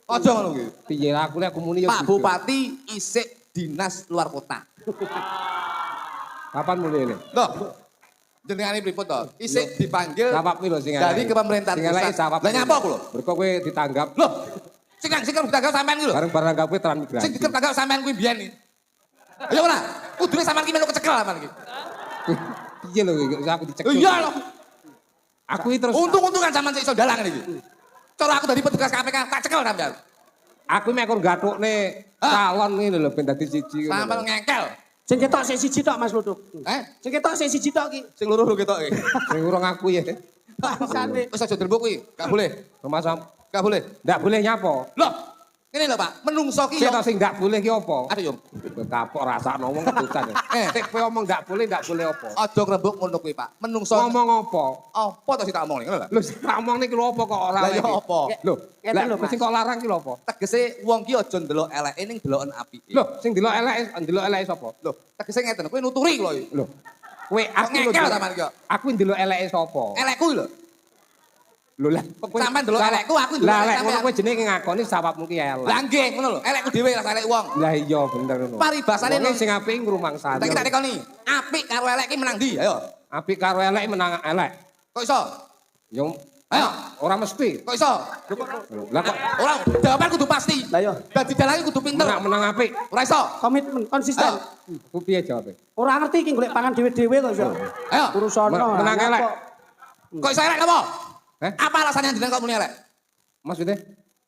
Aja ngono kuwi. Piye aku lek aku muni ya. Pak Bupati isik dinas luar kota. Kapan mulai ini? Loh. Jenengane pripun to? Isik dipanggil Jawab lho sing dari ke pemerintahan pusat. jawab. Lah nyapa aku lho? Mergo kowe ditanggap. Loh. Sing ditanggap sampean iki lho. Bareng-bareng kowe transmigrasi. Sing ditanggap sampean kuwi biyen iki. Ayo ora. Kudune sampean iki melu kecekel sampean iki. Piye lho aku dicekel. Iya lho. Aku iki terus untung-untungan sampean sik iso dalang iki. Cara aku dari petugas KPK tak cekel sampean. Aku mek kon gathukne calon ngene lho ben dadi siji ngono. Sampeyan ngengkel. Sing ketok sing siji tok Mas Luduk. Sing ketok sing siji tok iki. Sing loro lho ketoke. Sing urung aku ya. Bangsane. Wis aja delbuk kuwi, gak boleh. Rumah sam. Gak boleh. Ndak boleh nyapa. Loh, ngene lho Pak, menungso ki Sing yo. sing ndak boleh ki apa? Aduh yo. Kapok rasakno wong ketusan. Sik kowe omong ndak boleh apa? Aja ngrembug ngono kuwi Pak. Menungso Ngomong apa? apa to sing tak omong ngono lho. Lho sing tak omong niki lho apa kok ora Lah ya apa? Lho, Ngeten lho, lha sing kok larang ki lho apa? Tegese wong ki aja ndelok eleke ning deloken apike. Lho, sing ndelok eleke sapa? Lho, tegese ngeten, kowe nuturi lho. Lho. Kowe aku lho. ngengkel sampean ki. Aku ndelok eleke sapa? Elekku lho. Lho lah, Sampeyan ndelok elekku, aku ndelok lah elek lek ngono sampean. kowe jenenge ngakoni sawapmu ki elek. Lah nggih, ngono lho. Elekku dhewe rasa elek wong. Lah iya bener ngono. Paribasane Wong sing apik ngrumangsani. Tak tekoni. Apik karo elek ki menang ndi? Ayo. Apik karo elek menang elek. Kok iso? Yo Ayo. ora mesti. Kok iso? Lah kok Ora, jawaban kudu pasti. Lah yo. Dadi dalange kudu pinter. menang apik. Ora iso. Komitmen konsisten. Ku piye jawabe? Ora ngerti iki golek pangan dhewe-dhewe kok iso. Ayo. Urusono. Menang elek. Kok iso elek apa? Heh? Apa alasannya jenengan kok muni elek? Maksudnya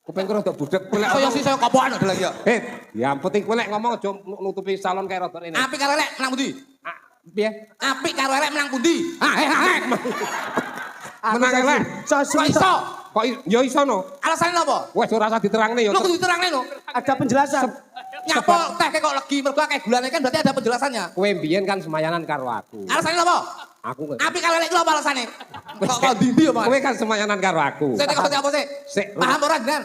kuping ku rada budek kowe lek. Saya sih saya kopokan lho lagi ya. Ya penting kowe lek ngomong aja nutupi salon kayak rada rene. Apik karo elek menang pundi? Piye? Apik karo elek menang pundi? Menang elek. Kok iso? Kok ya iso no? Alasannya apa? Wes ora usah diterangne ya. Lo kudu diterangne lho. Ada penjelasan. Nyapa teh kok legi mergo akeh gulane kan berarti ada penjelasannya. Kowe mbiyen kan semayanan karo aku. Alasannya apa? Aku Apik karo elek ku apa alasannya? Kok ndi ya, Pak? kowe kan semayanan karo aku. Saya tekok apa sih? Sik, Paham ora jenengan?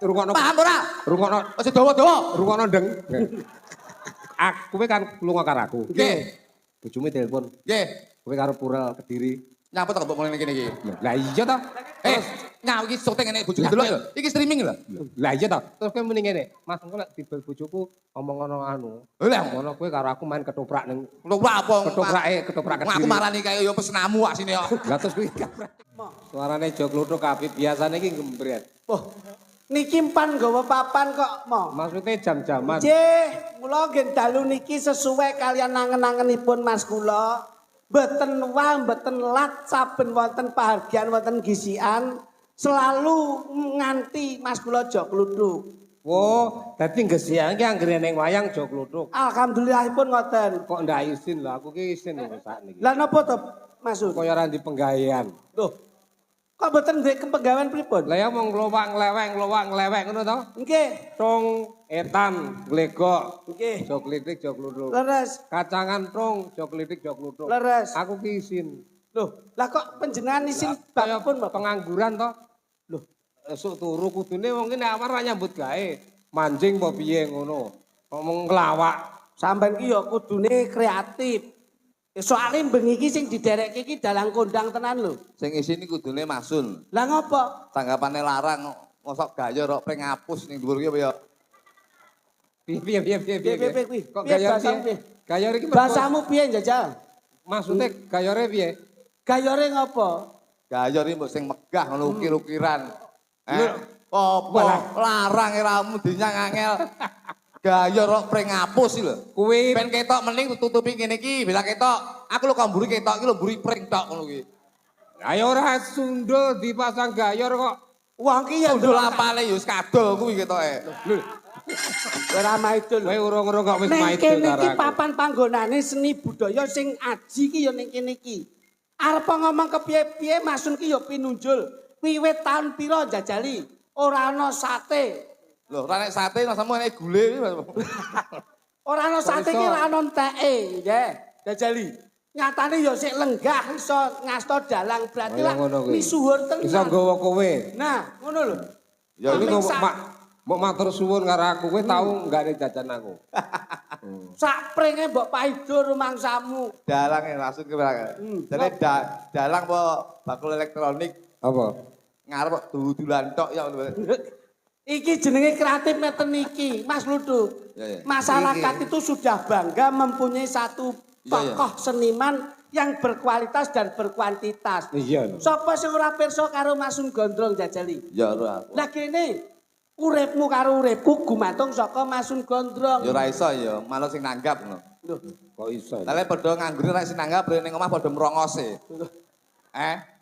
rungokno. Paham ora? Rungokno. Aja dawa-dawa. Rungokno ndeng. Aku kowe kan lunga karo aku. Nggih. Bojomu telepon. Nggih. Kowe karo Purel Kediri. Nyapa to kok mulai kene iki? Lah iya ta? Nyaw iki syuting ngene bojoku delok lho. Iki streaming lho. Lah iya ta? Terus kowe muni ngene, Mas engko lek dibel bojoku omong ngono anu. Lah Ngono kowe karo aku main ketoprak ning Ketoprak apa? ketoprak Wong aku marani kaya yo pesenamu wak sini kok. Lah terus kuwi suarane jog kluthuk kabeh biasane iki ngembret. Oh, niki mpan nggawa papan kok, Mo. Maksudnya jam-jaman. Nggih, kula nggih dalu niki sesuai kalian nangen-nangenipun Mas kula. Mboten wah, mboten lat saben wonten pahargyan wonten gisian selalu nganti Mas kula jog kluthuk. Oh, dadi ngesian iki anggere ning wayang jog kluthuk. Alhamdulillahipun ngoten. Kok ndak isin lho, aku ki isin lho sakniki. Lah napa to, Masud? Kaya ora di penggawean. Loh, kok mboten ndek kepenggawean pripun? Lah ya mong nglewek ngono to? Nggih, Tung etan glegok. nggih. Jog klitik jog kluthuk. Leres, Kacangan tung jog klitik jog kluthuk. leres. Aku ki isin. Loh, lah kok panjenengan isin Kaya babpun Bapak? pengangguran to. Loh, Esuk turu kudune wong ki nek amar nyambut gawe. Manjing apa piye ngono. Ngomong ngelawak. sampean ki ya kudune kreatif. Soale bengi iki sing diderekke iki dalang kondang tenan lho. Sing isin iki kudune masun. Lah ngopo? Tanggapane larang ngosok gaya rok pring ngapus ning dhuwur ki apa ya? Piye. Piye kuwi? Kok Piye gaya bahasamu piye? piye? Gaya iki Bahasamu piye njajal? maksudnya gayore piye? Gayore ngopo? Gaya iki mbok sing megah ngono ukir-ukiran. Lho, Apa larang iramu dinyang angel. Gaya rok pring ngapus iki lho. Kuwi Ben ketok mending tutupi ngene iki, bila ketok. Aku lho kok mburi ketok iki lho mburi pring tok ngono kuwi. ayo ora sundul dipasang gayor kok. Wong ki ya Ndul apale yo wis kadol kuwi ketoke. Lho, ora maidul. kowe urung-urung kok wis Ning main kene iki aku. papan panggonane seni budaya sing aji ki ya ning kene iki. Arep ngomong kepiye-piye masun ki ya pinunjul. Wiwit taun pira jajali? Ora ana sate. Lho, ora nek sate rasamu enek gule. Ora ana sate ki ora ana enteke, nggih. Jajali. Nyatane ya sik lenggah iso ngasta dalang berarti Oh, ya lah ngono kuwi. misuwur tenan. Iso nggawa kowe. Nah, ngono lho. Ya Ini Sampe kok mau matur suwun karo aku kowe tau enggak ada jajan aku. sak pringe mbok paido rumangsamu. Dalang langsung ke belakang. Jadi dalang apa bakul elektronik Apa? ngarep dudulan tok ya. Iki jenenge kreatif ngeten iki, Mas Ludu. Ya, ya. Masyarakat itu sudah bangga mempunyai satu tokoh seniman yang berkualitas dan berkuantitas. Iya lho. Sapa sing ora pirsa karo Masun Gondrong jajali? Ya ora aku. Lah kene uripmu karo uripku gumantung saka Masun Gondrong. Ya ora iso ya, malah sing nanggap ngono. Loh, Kok iso? Lah lek padha nganggur nek sing nanggap ning omah padha merongose.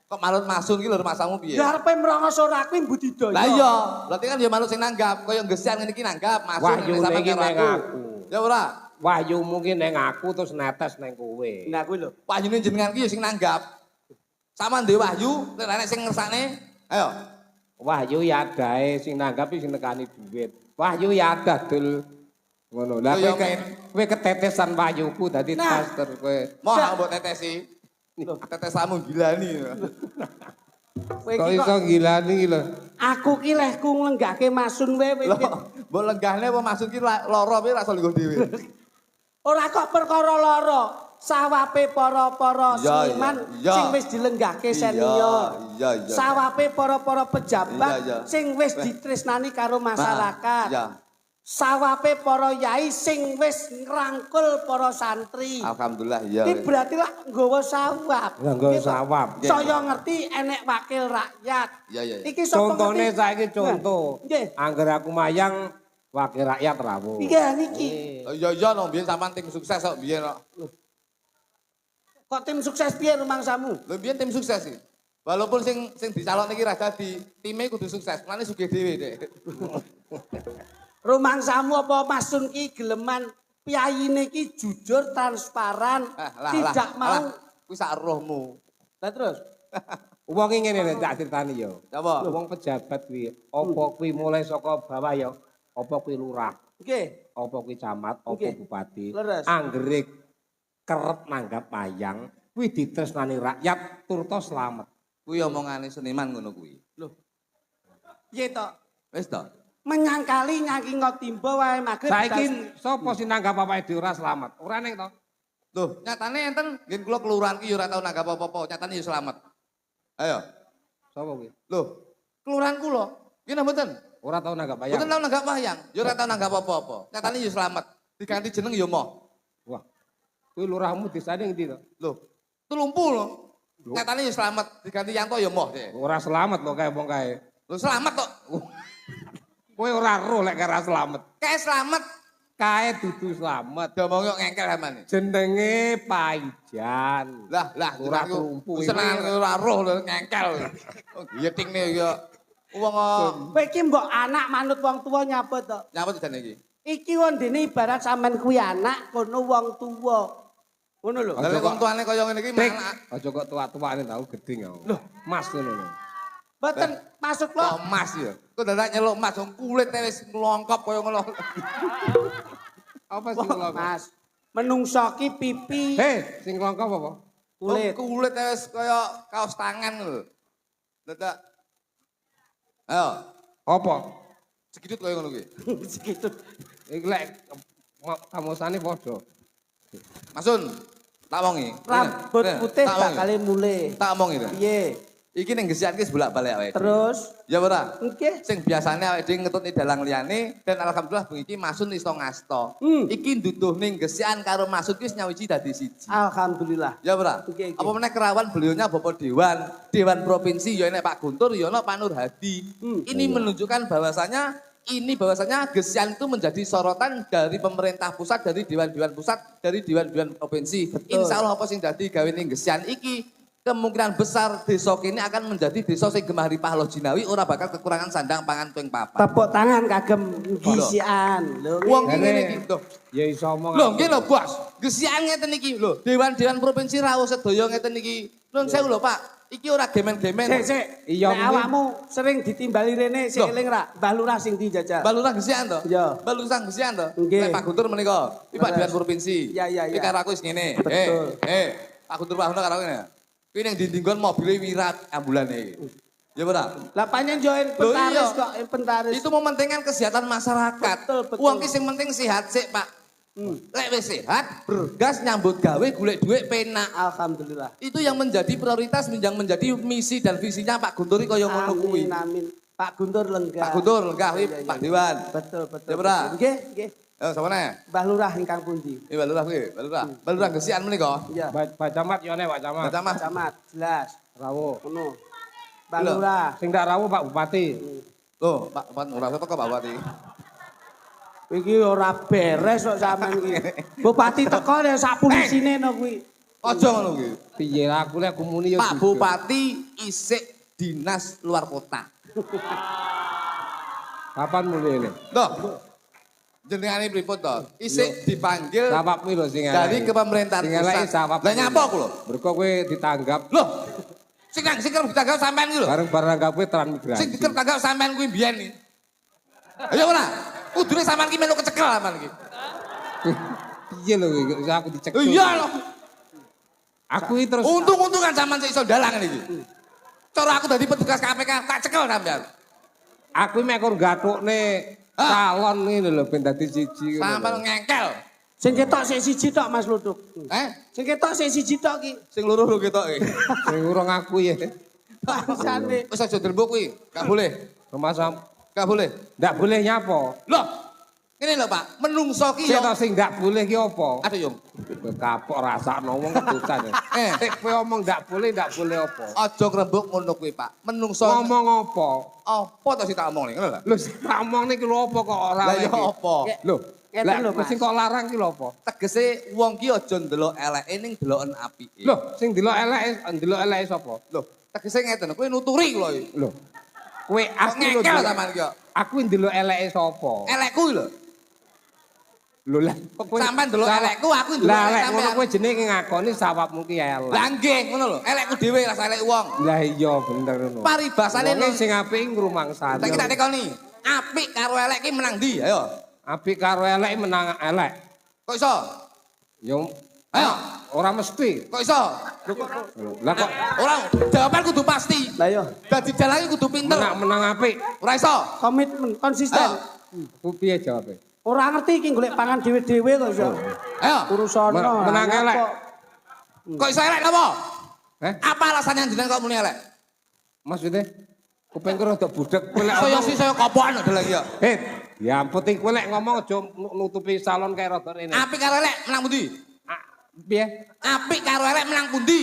Kok malut masun ki lho masamu piye? ya arepe merongos ora kuwi budidaya. Lah iya, berarti kan ya malut sing nanggap, kaya gesian ngene iki nanggap, masun Wahyu nek sampean iki karo ning aku. aku. Ya ora. Wahyu mungkin neng aku terus netes neng kowe. Nah kuwi lho. Wahyune jenengan ki ya sing nanggap. Sama ndek wahyu, nek nek sing ngersakne, ayo. Wahyu ya adae sing nanggap sing nekani duit. Wahyu ya ada dul ngono. Lah Yo, yo, kowe ketetesan wahyuku dadi Nah. tas ter kowe. Mau mbok tetesi. Tetesamu gilani. Kowe Kok iki iso gilani iki lho. aku ki lehku nglenggake Masun wae Lho, mbok lenggahne apa maksud ki lara piye ra iso lungguh dhewe. ora kok perkara lara. Sawape para-para Iya, seniman iya. sing wis dilenggahke Iya, senior. iya, iya. Sawape para-para pejabat Iya, iya. sing wis ditresnani karo masyarakat. Iya. Sawape para yai sing wis ngrangkul para santri. Alhamdulillah iya. Iki berarti lah nggawa sawab. Lah nggawa Gitu. sawab. Saya ngerti enek wakil rakyat. Iya iya. Iki sapa Contone ngerti? saiki contoh. Nggih. Angger aku mayang wakil rakyat rawuh. Iya niki. Iya iya no biyen sampean tim sukses kok biyen kok. Kok tim sukses piye rumangsamu? Lho biyen tim sukses sih. Walaupun sing dicalon iki ra dadi, time kudu sukses. Mulane sugih dhewe, Dek. Rumangsamu apa Masun ki geleman piyayine ki jujur, transparan, tidak mau. Kuwi sak rohmu. Lah terus Wong iki ngene lho tak critani yo. Apa? Wong pejabat kuwi, apa kuwi mulai saka bawah ya, apa kuwi lurah, nggih. apa kuwi camat, apa Nggih. bupati. Leres. Anggere kerep nanggap mayang, kuwi ditresnani rakyat turta slamet. Kuwi omongane seniman ngono kuwi. Lho. Piye to? Wis to? Menyangkali nyaki ngotimba wae magrib. Saiki sapa sing nanggap awake dhewe ora slamet? Ora ning to. Loh, nyatane enten ngen kula kelurahan ki ya ora tau nanggap apa-apa, nyatane ya selamat. Ayo. Sapa kuwi? Loh, kelurahan kula. Nggih napa mboten? Ora tau nanggap mayang. Mboten tau nanggap wayang, ya ora tau nanggap apa-apa. Nyatane ya selamat. Diganti jeneng ya moh. Wah. Kuwi lurahmu desane ngendi to? Loh, Tulumpu lho. Nyatane ya selamat, diganti Yanto ya moh. Dek. Ora selamat lho kae wong kae. Loh selamat kok. Kowe ora roh lek ora selamat. Kayak selamat. Kae dudu selamat. Ngomong kok ngengkel sampean. Jenenge Paijan. Lah, Ora jenengku tumpu senengan ini. ora roh lho ngengkel. Oh, yetingne ya. Wong Kowe iki mbok anak manut wong tuwa nyapa to? nyapa jane iki? Iki wondene ibarat sampean kuwi anak kono wong tuwa. Ngono lho. Lah nek wong tuane kaya ngene iki Tik. malah Aja kok tua-tuane tau gedhe aku. Loh, Mas ngono lho. Mboten maksud kok lo. emas ya. Kok dadak nyeluk emas wong kulite wis nglongkop kaya ngono. Apa sing ngelongkop? Mas, menungso ki pipi Hei, sing ngelongkop apa? kulit. Kulit wis kaya kaos tangan lho. Dadak. Ayo, Apa? segidut kaya ngono kuwi. Segitu. Iki lek kamosane padha. Masun, tak wongi. Rambut putih tak wongi. bakale mule. Tak omongi to. Piye? Iki ning gesian ki bolak-balik awake. Terus Ya ora? nggih. Sing biasane awake dhewe ngetutne dalang liyane dan alhamdulillah bengi iki Masun iso ngasta. Iki nduduh ning gesian karo Masun ki wis nyawiji dadi siji. Alhamdulillah. Ya ora? Oke, oke. Apa meneh kerawan beliaunya Bapak Dewan, Dewan Provinsi ya enek Pak Guntur ya ana Pak Nur Hadi. Ini menunjukkan bahwasanya gesian itu menjadi sorotan dari pemerintah pusat, dari dewan-dewan pusat, dari dewan-dewan provinsi. Insya Allah apa sing dadi gawe ning gesian iki kemungkinan besar desa kini akan menjadi desa sing gemari pahlo jinawi ora bakal kekurangan sandang pangan ping papat. Tepuk tangan kagem gisian. Lho Wong ngene. ngene iki lho. Ya iso omong. Lho nggih lho Bos, gesian ngeten iki lho. Dewan-dewan provinsi rawuh sedaya ngeten iki. Nuwun sewu lho Pak, iki ora gemen-gemen. Sik. Iya, Nek mungkin. awakmu sering ditimbali rene sik Loh. eling ra? Mbah Lurah sing dijajal. Balurah gesian to? Iya. Balurah gesian to? Nggih. Lek Pak Guntur menika, iki Pak Leres. Dewan Provinsi. Iya, iya, Iki iya. karo aku wis ngene. Betul. Pak Guntur Pak Hono karo ngene. Kuwi ning dindinggon mobile wirat ambulane iki. Ya ora? Lah panjen yo Loh, inventaris iya. kok inventaris. Itu mementingkan kesehatan masyarakat. Betul, betul. Uang ki sing penting sehat sik, Pak. Lek wis sehat, bergas nyambut gawe golek duit penak. Alhamdulillah. Itu yang menjadi prioritas, yang menjadi misi dan visinya Pak Guntur kaya ngono kuwi. Amin amin. Pak Guntur lenggah. Pak Guntur lenggah kuwi Iya, iya, Pak iya. Dewan. Betul, betul. Ya, Pra? betul. Nggih, nggih. Sapa neh? Mbah Lurah ingkang pundi? Iki Mbak Lurah kuwi, Mbak Lurah. Mbak Lurah Gesian menika. Iya. Pak Camat yo nek Pak Camat. Mbak Camat. Camat, jelas. Rawuh. Ngono. Mbah Lho. Lurah. Sing ndak rawuh Pak Bupati. Loh, Pak ora usah teko Pak Bupati. Iki ora beres kok sampean iki. Bupati teko ya sak pulisine no kuwi. Aja ngono kuwi. Piye aku lek aku muni yo Pak jujur. Bupati isik dinas luar kota. Kapan mulai ini? Loh. Jenengane pripun to? Isik dipanggil Sawap kuwi lho sing dari elek. kepemerintahan Sing elek pusat. sawap. Lah nyapa aku lho. Mergo kowe ditanggap Loh. Sing kerep ditanggap sampean iki lho. bareng-bareng kowe transmigrasi. Sing ditanggap sampean kuwi mbiyen iki. Ayo ora. Kudune sampean iki melu kecekel sampean iki. Piye lho iki aku dicek. Iya lho. Aku iki terus Untung-untungan sampean sik iso dalang iki. Cara aku dadi petugas KPK tak cekel sampean. aku iki mek gathukne calon ngene lho ben dadi siji. Sampean ngengkel. Sing ketok sik siji tok Mas Luduk. Sing ketok sik siji tok iki. Sing loro lho ketoke. Sing urung aku ya. Bangsane. Wis aja dilembuk kuwi. Gak boleh. Rumah sam Gak boleh. ndak boleh nyapa. Loh. Ini lho Pak, menungso ki Sing yo. sing ndak boleh ki apa? Aduh Yung. Kapok rasakno wong kedutan. Sik kowe omong ndak boleh apa? Aja ngrembug ngono kuwi Pak. Menungso Ngomong apa? apa to sing tak omong nih, ngono lho. Lho sing tak omong niki lho apa kok ora Lah ya iki? apa? Lho, Ngeten lho, lah Mas. sing kok larang ki lho apa? Tegese wong ki aja ndelok eleke ning deloken apike. Lho, sing ndelok eleke sapa? Lho, tegese ngeten, kowe nuturi kula iki. Lho. Kowe Kok aku lho. ngengkel ndelok- sampean iki. Aku ndelok eleke sapa? Elekku lho. Lho lah, kok kowe Sampean ndelok sawap- elekku, aku ndelok Lah elek lek ngono sampean. kowe jenenge ngakoni sawapmu ki elek. Lah nggih, ngono lho. Elekku dhewe rasa elek wong. Lah iya bener ngono. Paribasane Wonge ning sing apik ngrumangsani. tak tekoni. Apik karo elek ki menang ndi? Ayo. Apik karo elek menang elek. Kok iso? Yo Ayo. ora mesti. Kok iso? Lah kok Ora, jawaban kudu pasti. Lah yo, Dadi dalange kudu pinter. menang apik. Ora iso. komitmen konsisten. Ayo. Ku piye jawabe? Ora ngerti iki golek pangan dhewe-dhewe kok iso. Ayo. Urusan Menang elek. Kok iso elek napa? Eh? Apa alasannya jenengan kok muni elek? Maksudnya kuping ku rada budek kowe lek Saya omong- sih saya kopokan ada lagi ya. Ya penting kowe lek ngomong aja nutupi salon kae rada rene. Apik karo elek menang pundi? Ah, piye? Apik karo elek menang pundi?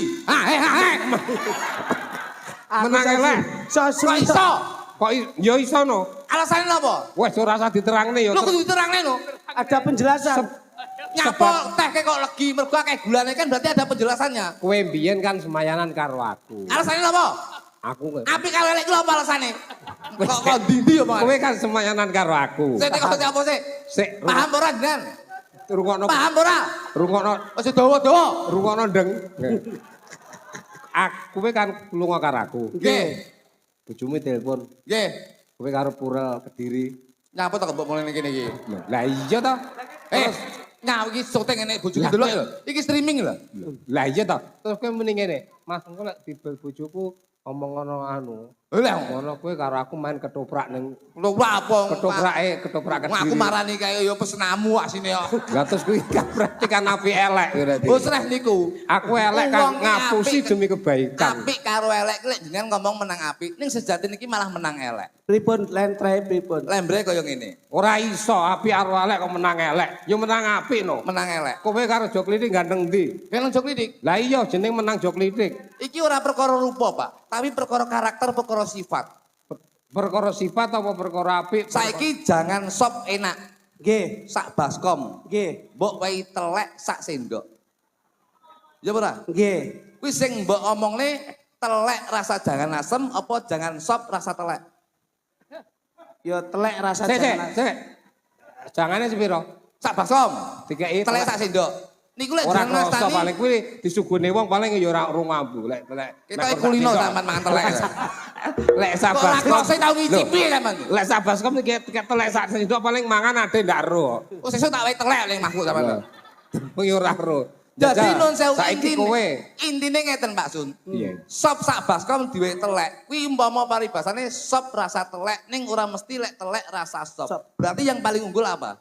Menang elek. Kok iso? Kok ya iso no? Alasannya napa? Wes ora usah diterangne ya. Lu kudu diterangne no. Ada penjelasan. Nyapa teh kok legi mergo akeh gulane kan berarti ada penjelasannya. Kowe mbiyen kan semayanan karo aku. Alasannya napa? Aku kowe. Apik karo elek ku apa alasane? Kok ndi omongan? Kowe kan semayanan karo aku. Saya teko apa sih? Sik Paham ora jenengan? rungokno Paham ora? rungokno Aja dawa-dawa. rungokno ndeng. Aku kowe kan lunga karo aku. Nggih. Bojomu telepon, Nggih. kowe karo Purel Kediri. Nyapa to kok mulai kene iki? Lah iya to. Nyaw iki syuting ngene bojoku delok lho. Iki streaming lho. Lah iya to. Terus kowe muni ngene, Mas engko lek dibel bojoku omong ngono anu. Lah Ngono kowe karo aku main ketoprak ning lho apa? ketoprak Wah, Kediri. aku marani kae ya pesenamu asine ya. Lah terus kuwi kan berarti kan api elek berarti. Wis reh niku. Aku elek kan Wong ki ngapusi apik- demi kebaikan. Apik karo elek lek jenengan ngomong menang apik, ning sejatine iki malah menang elek. Pripun lentre pripun? Lembre kaya ngene. Ora iso api karo elek kok menang elek. Ya menang apik no. Menang elek. Kowe karo Joklitik gandeng ndi? Film jok lidik. Lah iya jeneng menang Joklitik. Iki ora perkara rupa, Pak, tapi perkara karakter, perkara sifat. Perkara sifat apa perkara apik? Saiki jangan sop enak. Nggih, Sak baskom. nggih, Mbok wae telek sak sendok. Ya ora? nggih. Kuwi sing mbok omongne telek rasa jangan asem apa jangan sop rasa telek? Yo telek rasa Sik, jangan. sik. Jangane sepiro? Sak baskom. Dikeki Telek sak sendok. Niku lek ora jangan kroso nastani. paling kuwi disuguhne wong paling ya ora ngambu lek lek. Kita kulino sampean mangan telek. Lek Kok ora sabas. kroso tau ngicipi sampean. Lek sabas kom iki telek sak sendok paling mangan ade ndak ro. Oh sesuk tak wae telek ning mahku sampean. Kuwi ora ro. Jadi non sewu saiki kowe. intine ngeten Pak Sun. Iya. Sop sak baskom diwe telek. Kuwi umpama paribasane sop rasa telek ning ora mesti lek telek rasa sop. Sop. Berarti yang paling unggul apa?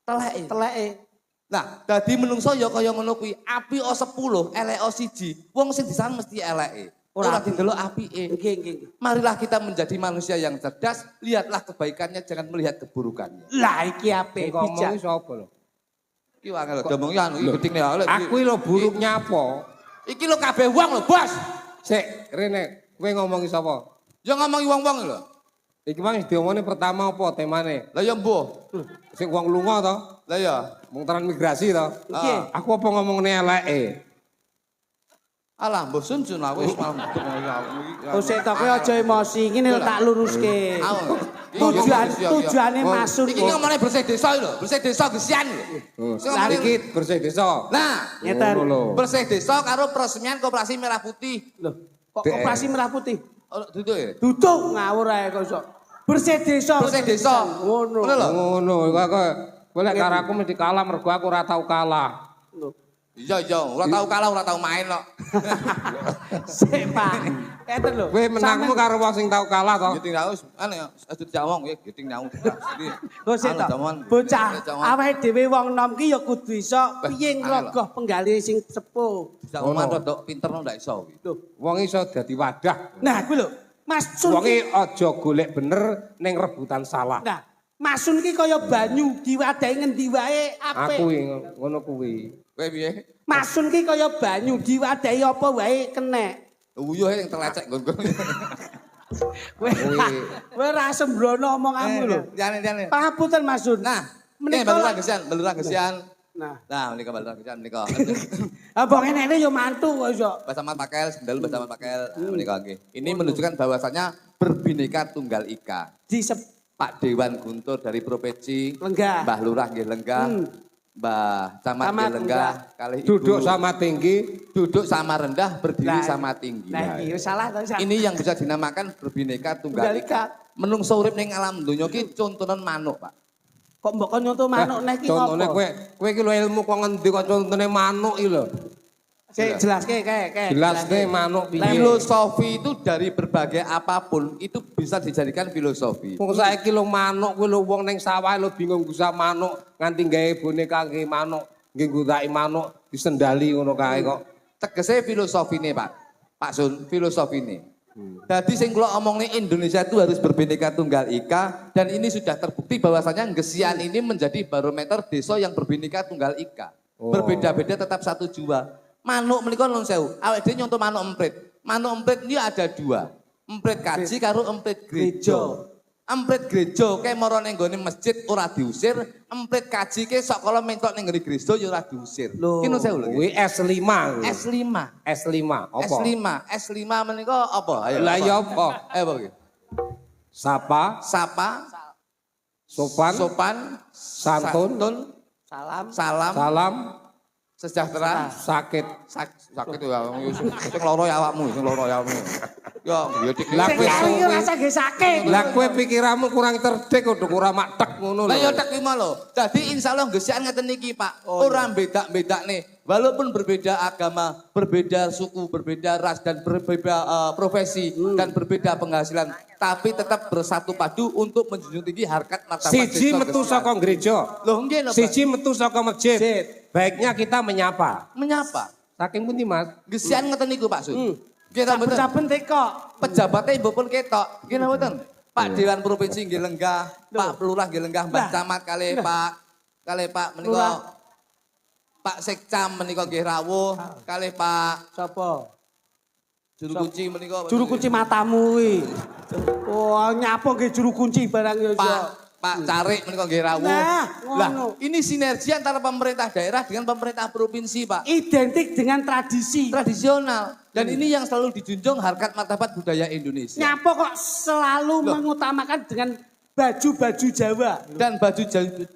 Telek. Teleke. Nah, dadi menungso ya kaya ngono kuwi. Api o 10, elek o 1. Wong sing disan mesti eleke. ora didelok apike. Nggih, nggih. Marilah kita menjadi manusia yang cerdas, lihatlah kebaikannya, jangan melihat keburukannya. Lah iki apik Ngomong bijak. iki sapa lho? Iki angel ngomong anu iki gedingne oleh. Aku lho buruknya apa? Iki lho kabeh wong lho, Bos. Sik, Rene, kowe ngomongi sapa? Ya ngomongi wong-wong lho. Iki mang diomongne pertama apa temane? Lah ya mbuh. Sing wong lunga to? Lah ya. Wong transmigrasi to? Nggih. Aku apa ngomongne eleke? Alah, mbah sunjun aku wis malam. Oh sik to kowe aja emosi, ngene lho tak luruske. Tujuane masun. Iki ngomongnya bersih desa lho, bersih desa gesian lho. Lah iki bersih desa. Nah, Ngeten. bersih desa karo peresmian koperasi merah putih. Lho, kok koperasi merah putih? Oh, duduk ya? Duduk ngawur ae kok iso. Bersih desa. Bersih desa. Ngono. Ngono lho. Ngono, kowe lek karo aku mesti kalah mergo aku ora tau kalah. Lho. Iya, ora tau kalah, ora tau main kok. Sik, Pak. Ngeten lho. Kowe menangmu karo wong sing tau kalah to? Giting tahu, anu ya, aja dijawong ya, giting tahu. Lho sik to. Bocah, awake dhewe wong nom ki ya kudu iso piye ngrogoh penggali sing sepuh. Bisa ngomong rodok pinter ndak iso kuwi. Lho. Wong iso dadi wadah. Nah, kuwi lho. Mas Sun Wong ki aja golek bener ning rebutan salah. Nah, Mas Sun ki kaya banyu diwadahi ngendi wae apik. Aku ngono kuwi. Kowe piye? Mas Sun ki kaya banyu diwadahi apa wae kenek. Uyuh yang terlecek nggon. Kowe ra sembrono omonganmu lho. Jane. Pangapunten Mas Sun. Nah, menika belura gesian. Nah, Menika belura gesian menika. apa ngene yo mantu kok iso. Bersama Pakel, sendal bersama Pakel. Menika nggih. Ini menunjukkan bahwasanya berbineka tunggal ika. Pak Dewan Guntur dari Provinsi Lenggah. Mbah Lurah nggih Lenggah. Mbah Camat nggih Lenggah. Kalih Ibu. Duduk sama tinggi, Duduk sama rendah, berdiri sama tinggi. Nah, iki wis salah to. Ini yang bisa dinamakan berbineka tunggal Tunggal ika. ika. Menungso urip ning alam donya ki contonan manuk, Pak. Kok mbok kon nyontoh manuk nek iki Contone ngopo? kowe iki lho ilmu kok ngendi kok contone manuk iki lho. Sik jelaske kae. Jelasne manuk piye. Filosofi itu dari berbagai apapun itu bisa dijadikan filosofi. Wong saiki lho manuk kuwi lho wong ning sawah lho bingung gusah manuk nganti gawe boneka nggih manuk, nggih nggunakake manuk disendali ngono kae kok. Tegese filosofine, Pak. Pak Sun, filosofine. Jadi sing kula omongne Indonesia itu harus berbineka tunggal ika dan ini sudah terbukti bahwasanya Gesian ini menjadi barometer desa yang berbineka tunggal ika. Berbeda-beda tetap satu jua. Manuk menika nun sewu, awake dhewe nyontoh manuk emprit. Manuk emprit ini ada dua. Emprit kaji karo emprit gereja. Emprit gereja kayak mara ning nggone masjid ora diusir, emprit kaji ke sok kala mentok ning nggone gereja ya ora diusir. Ki nun sewu lho. Kuwi S5. S5. S5 apa? S5 menika apa? Ayo. Lah ya apa? Apa iki? Sapa, Sapa, sopan, santun, Salam. salam, sejahtera, sakit. sakit ya sing lara ya awakmu, Ya, ya dik. Lah kowe Iki rasa nggih sakit. Lah kowe pikiranmu kurang cerdik kudu ora matek ngono lho. Lah ya tek lima lho. Dadi insyaallah Gesian ngeten iki, Pak. Ora beda-bedakne. Walaupun berbeda agama, berbeda suku, berbeda ras dan berbeda profesi dan berbeda penghasilan, tapi tetap bersatu padu untuk menjunjung tinggi harkat martabat Siji desa metu Gesian. saka gereja. Loh nggih lho, Pak. Siji metu saka masjid. Baiknya kita menyapa. Menyapa. Saking pundi, Mas? Gesian ngeten niku, Pak Sun. Kita mboten. Saben teko. Pejabatnya ibu pun ketok. Gini mboten. Pak Dewan Provinsi nggih lenggah, Pak Lurah nggih lenggah, Mbah Camat kali Pak menika Pak Sekcam menika nggih rawuh, kali Pak Sapa? Juru Kunci menika. Juru kunci matamu kuwi. Oh, nyapa nggih juru kunci barang ya. Pak Carik menika nggih rawuh. Nah, Lah, ngono. ini sinergi antara pemerintah daerah dengan pemerintah provinsi, Pak. Identik dengan tradisi. Tradisional. Dan ini yang selalu dijunjung harkat martabat budaya Indonesia. Nyapa kok selalu mengutamakan dengan baju-baju Jawa. Dan baju Jawa.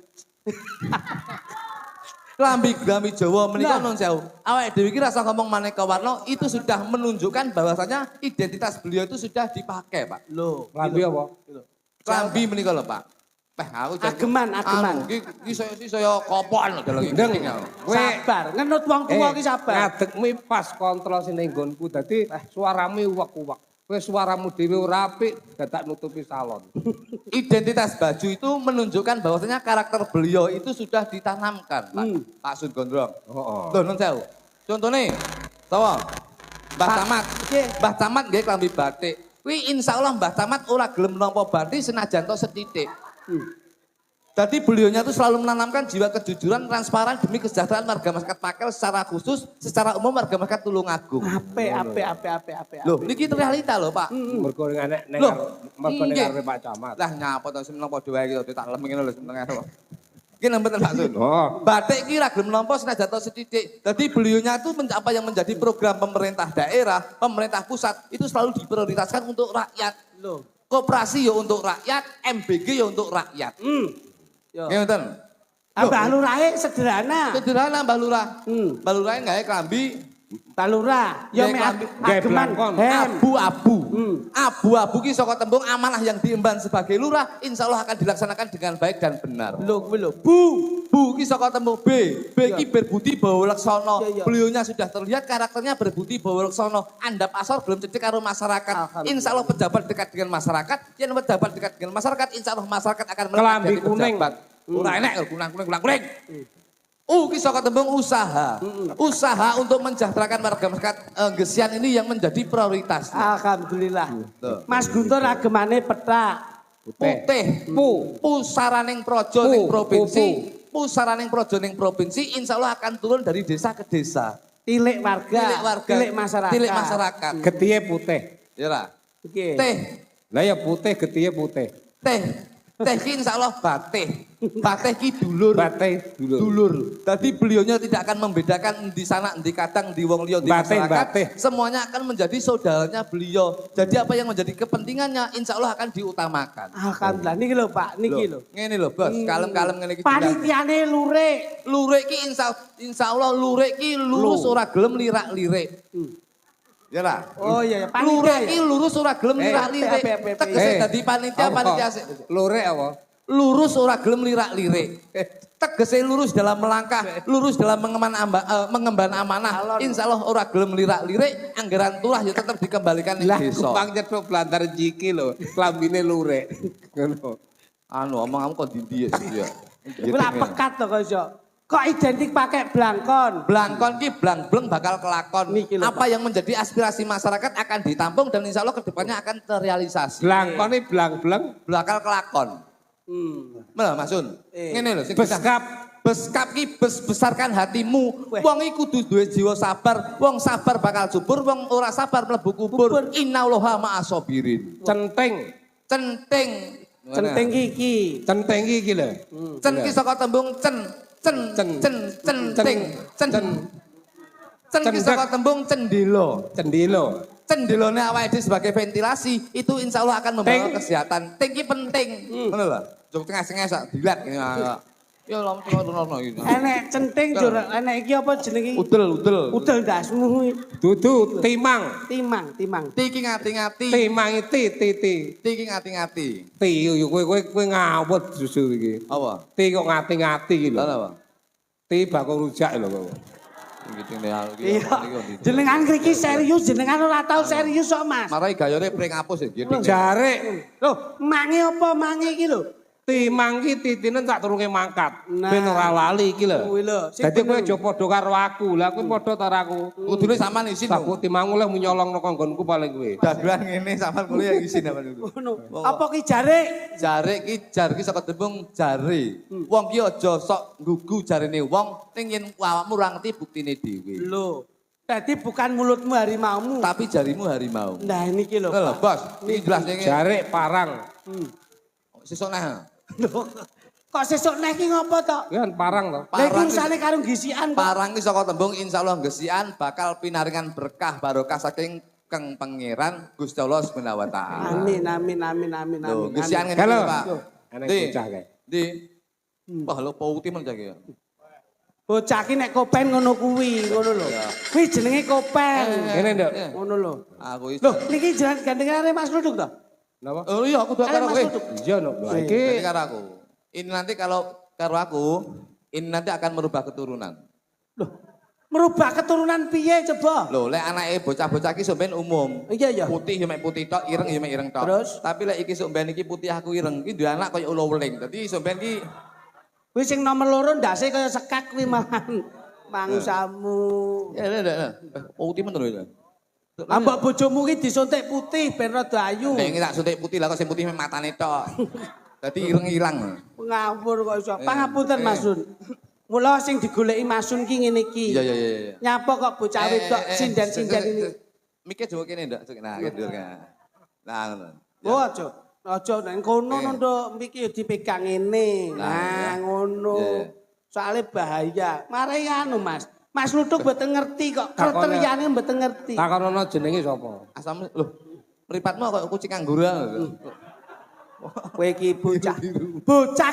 Lambi Jawa menika non sewu. Awake dhewe iki rasa ngomong maneka warna itu sudah menunjukkan bahwasanya identitas beliau itu sudah dipakai, Pak. Loh, Lambi apa? Lambi menika lho, Pak. Aku Ageman. Iki saya kopon lho dalang iki. Sabar, ngenut wong tuwa ki sabar. Ngadegmu pas kontrol sini nggonku dadi suaramu uwek-uwek. Kowe suaramu dhewe ora apik dadak nutupi salon. Identitas baju itu menunjukkan bahwasanya karakter beliau itu sudah ditanamkan, Pak. Pak Sun Gondrong. Heeh. Loh non sewu. Contone, tawa. Mbah Camat. Nggih. Mbah Camat nggih klambi batik. Kuwi insyaallah Mbah Camat ora gelem nampa batik senajan tok setitik. Jadi beliaunya itu selalu menanamkan jiwa kejujuran, transparan demi kesejahteraan warga masyarakat Pakel secara khusus, secara umum warga masyarakat Tulungagung. Ape. Loh, niki realita loh, Pak. Mergo nek Loh, mergo nek nggih. arepe Pak Camat. Lah nyapa to sing menapa dhewe iki tak lem ngene lho semenenge. Iki nang mboten Pak Sun. Oh. Batik iki ra gelem nampa senajan tok setitik. Jadi beliaunya itu apa yang menjadi program pemerintah daerah, pemerintah pusat itu selalu diprioritaskan untuk rakyat. Loh. Koperasi ya untuk rakyat, MBG ya untuk rakyat. Yo. Nggih ngoten. Abah Lurahe sederhana. Sederhana Mbah Lurah. Hmm. Mbah Lurah gawe klambi Pak Lurah, yo me Gawe ageman blangkon. hem. abu-abu. Hmm. Abu-abu ki saka tembung amanah yang diemban sebagai lurah, insya Allah akan dilaksanakan dengan baik dan benar. Lho kuwi lho. Bu. Bu ki saka tembung B ki berbudi bawa laksana. Iya, iya. Beliaunya sudah terlihat karakternya berbudi bawa laksana. Andap asor belum cecek karo masyarakat. Alhamdulillah. Insya Allah pejabat dekat dengan masyarakat, yang pejabat dekat dengan masyarakat, insya Allah masyarakat akan Kelambi jadi kuning. pejabat. Ora enek kuning. Ki saka tembung usaha. Usaha untuk mensejahterakan warga masyarakat Gesian ini yang menjadi prioritas. Alhamdulillah. Tuh. Mas Guntur agemane petak. Putih, pusaraning projo ning provinsi, pusaraning projo ning provinsi, insya Allah akan turun dari desa ke desa. Tilik warga, tilik masyarakat. Tilik masyarakat. Getihe putih. Ya lah. Oke. Teh, Lah ya putih getihe putih. teh ki insya Allah batih. Batih ki dulur. Batih dulur. Dulur. Tadi beliaunya tidak akan membedakan di sana, di kadang, di wong liya, di Batih, masyarakat. batih. Semuanya akan menjadi saudaranya beliau. Jadi apa yang menjadi kepentingannya, insya Allah akan diutamakan. Alhamdulillah niki lho Pak, niki lho. Ngene lho, Bos. Kalem-kalem ngene iki. Panitiane lurik. Lurik ki insya Allah lurik ki lurus ora gelem lirak-lirik. Ya lah. Oh iya, Lurik panitia. ki lurus ora gelem lirak-lirik. ape. Tegese dadi panitia sik. Lurek apa? Lurus ora gelem lirak-lirik. Tegese lurus dalam melangkah, lurus dalam mengemban amanah. Insya Allah ora gelem lirak-lirik, anggaran turah ya tetap dikembalikan ning Lah desa. kupang cethuk blantar jiki lho, klambine lurek. Ngono. Anu omong kok ndi ya. Kuwi lah pekat to kok iso. Kok identik pakai blangkon? Blangkon ki blang-bleng bakal kelakon. Niki lho, Apa yang menjadi aspirasi masyarakat akan ditampung dan insya Allah kedepannya akan terrealisasi. Blangkone blang-bleng Bakal kelakon. Nah, Mas Sun. Ngene lho sing beskap. Beskap ki besarkan hatimu. Weh. Wong iki kudu duwe jiwa sabar. Wong sabar bakal subur, wong ora sabar mlebu kubur. Innallaha ma'asabirin. Centing. Centing. Centeng iki. Centing iki lho. Cen ki saka tembung centing. Cen ki saka tembung cendelo. Cendilo. Cendelone awake dhewe sebagai ventilasi itu insya Allah akan membawa kesehatan. Tinggi penting. Ngono lho. Jog tengah-tengah sak dilat ngene. Ya lha ngono iki. Enek centeng jur, enek iki apa jenenge? Udel. Udel dasmu kuwi. Dudu timang. Timang. Tiki ngati-ngati. Timang ti. Tiki ngati-ngati. Ti yo kowe ngawut justru iki. Apa? Ti kok ngati-ngati iki lho. Lha apa? Ti bakul rujak lho kowe. Iya. Jenengan iki serius, jenengan ora tau serius kok, Mas. Marai gayane pring apus ya. Jare Loh, mange apa mange iki lho? timang ki titine tak turunke mangkat. Nah. Ben ora lali iki lho. Kuwi lho, sing Dadi kowe bener. aja padha karo aku. Lah kowe padha ta aku. Kudune sampean isin. Saku timang oleh nyolong nang nggonku paling kowe. Dagelan ngene sampean kuliah isin apa niku. Ngono. Apa ki jare? Jare ki saka tembung jare. Wong ki aja sok nggugu jarene wong ning yen awakmu ora ngerti buktine dhewe. Lho. Dadi bukan mulutmu harimaumu. Tapi jarimu harimau. Nah niki lho. Lho, Pak. Bos, iki jelas ngene. Jare parang. Sesuk nah. Loh, kok sesuk neh ki ngopo to? Kan parang to. Lha iki Parang urusane karo gisian kok. Parang ki saka tembung insyaallah gesian bakal pinaringan berkah barokah saking Kang Pangeran Gusti Allah Subhanahu wa taala. Amin. Lho, gesian ngene Halo. iki, Pak. Enek Di. bocah kae. Di. Wah, lho pauti men cak ya. Bocah ki nek kopen ngono kuwi, ngono lho. Kuwi jenenge kopen. Ngene nduk. Ngono lho. Aku Loh, niki jenengan gandengane Mas Luduk to? Napa? Oh iya aku doa karo Mas kowe. Luduk. Iya no. Lho, Iki iki karo aku. Ini nanti kalau karo aku, ini nanti akan merubah keturunan. Loh, merubah keturunan piye coba? Loh, lek anake bocah-bocah iki sampean umum. Iya. Putih ya mek putih tok, ireng ya mek ireng tok. Terus? Tapi lek iki sampean iki putih aku ireng, iki duwe anak kaya ula weling. Dadi sampean iki Kuwi sing nomor loro ndase kaya sekak kuwi malahan. Mangsamu. ya. Putih men lho. Ambek bojomu ki disuntik putih ben rada ayu. Lah iki tak suntik putih lah kok sing putih matane tok. Dadi ireng-irang. Ngawur kok iso. Pangapunten Masun. Mula sing digoleki Masun ki ngene iki. Iya. Nyapa kok bocah wedok sinden-sinden ini. Mikir coba kene ndak? Nah, kendur kan. Nah, ngono. Oh, aja nang kono nduk iki dipegang ngene. Nah, ngono. Soale bahaya. Mare anu Mas. Mas Luduk mboten ngerti kok. Kriteriane mboten ngerti. Takonono jenenge sapa? Asam lho. Mripatmu kok kucing angguran. Kowe iki bocah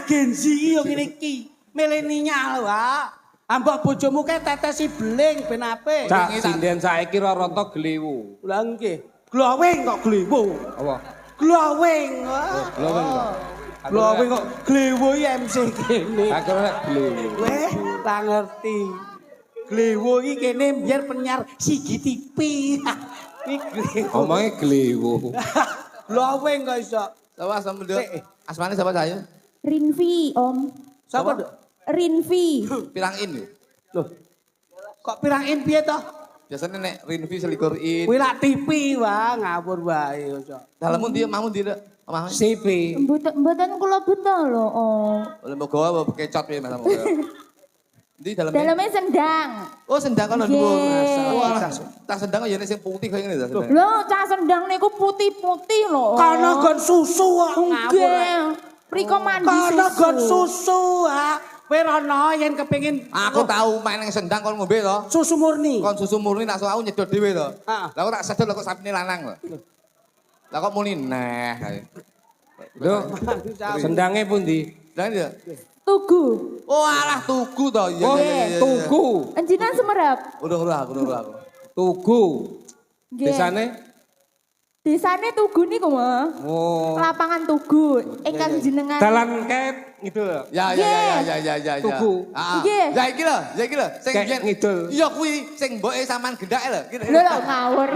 Gen Z iki yo ngene iki. Milenial wae. Ambek bojomu kae tetesi beling ben apik. Cak sinden saiki rata glewu. Lah nggih. Glowing kok glewu. Apa? Glowing. Glowing kok. Glowing kok glewu MC kene. Aku nek glewu. Weh, tak ngerti. Glewu iki kene biar penyiar Sigi TV. Iki glewu. Omonge glewu. Glowing kok iso. Sapa asam nduk? Asmane sapa saya? Rinvi, Om. Sapa, Dok? Rinvi. Pirang in. Loh. Kok pirangin piye to? Biasanya nek Rinvi selikur in. Kuwi lak TV wae, ngawur wae iso. Dalemmu ndi mamu ndi Dok? Omah. CP. Mboten kula buta lho, Om. Oleh mbok gawa apa kecot piye Mas? Ndi dalemnya? Dalamnya sendang. Oh, sendang kono Nggih. dhuwur. Wah, tas sendang kok ya sing putih kaya ngene ta. Lho, cah sendang niku putih-putih lho. Om. Kono gon susu kok ngawur. Nggih. Priko mandi Kono gon susu. susu ha. Kowe rono yen kepengin Aku tahu main yang sendang kon ngombe to. susu murni. Kon susu murni nak aku nyedot dhewe to. Heeh. Lah kok tak sedot lah kok sapine lanang lho. Lah kok muni neh kae. Lho, sendange pundi? Lah ya. Tugu. Oh alah tugu to. Iya Oh, iya iya. tugu. Enjinan semerap. Udah aku. Tugu. Nggih. Desane? Desane Tugu niku, Mas. Oh. Lapangan Tugu. Ingkang jenengan. Dalan kayak gitu lho. Ya. Tugu. Nggih. Ya iki lho, sing Kayak biyen ngidul. Iya kuwi sing mboke sampean gendake lho. Lho ngawur.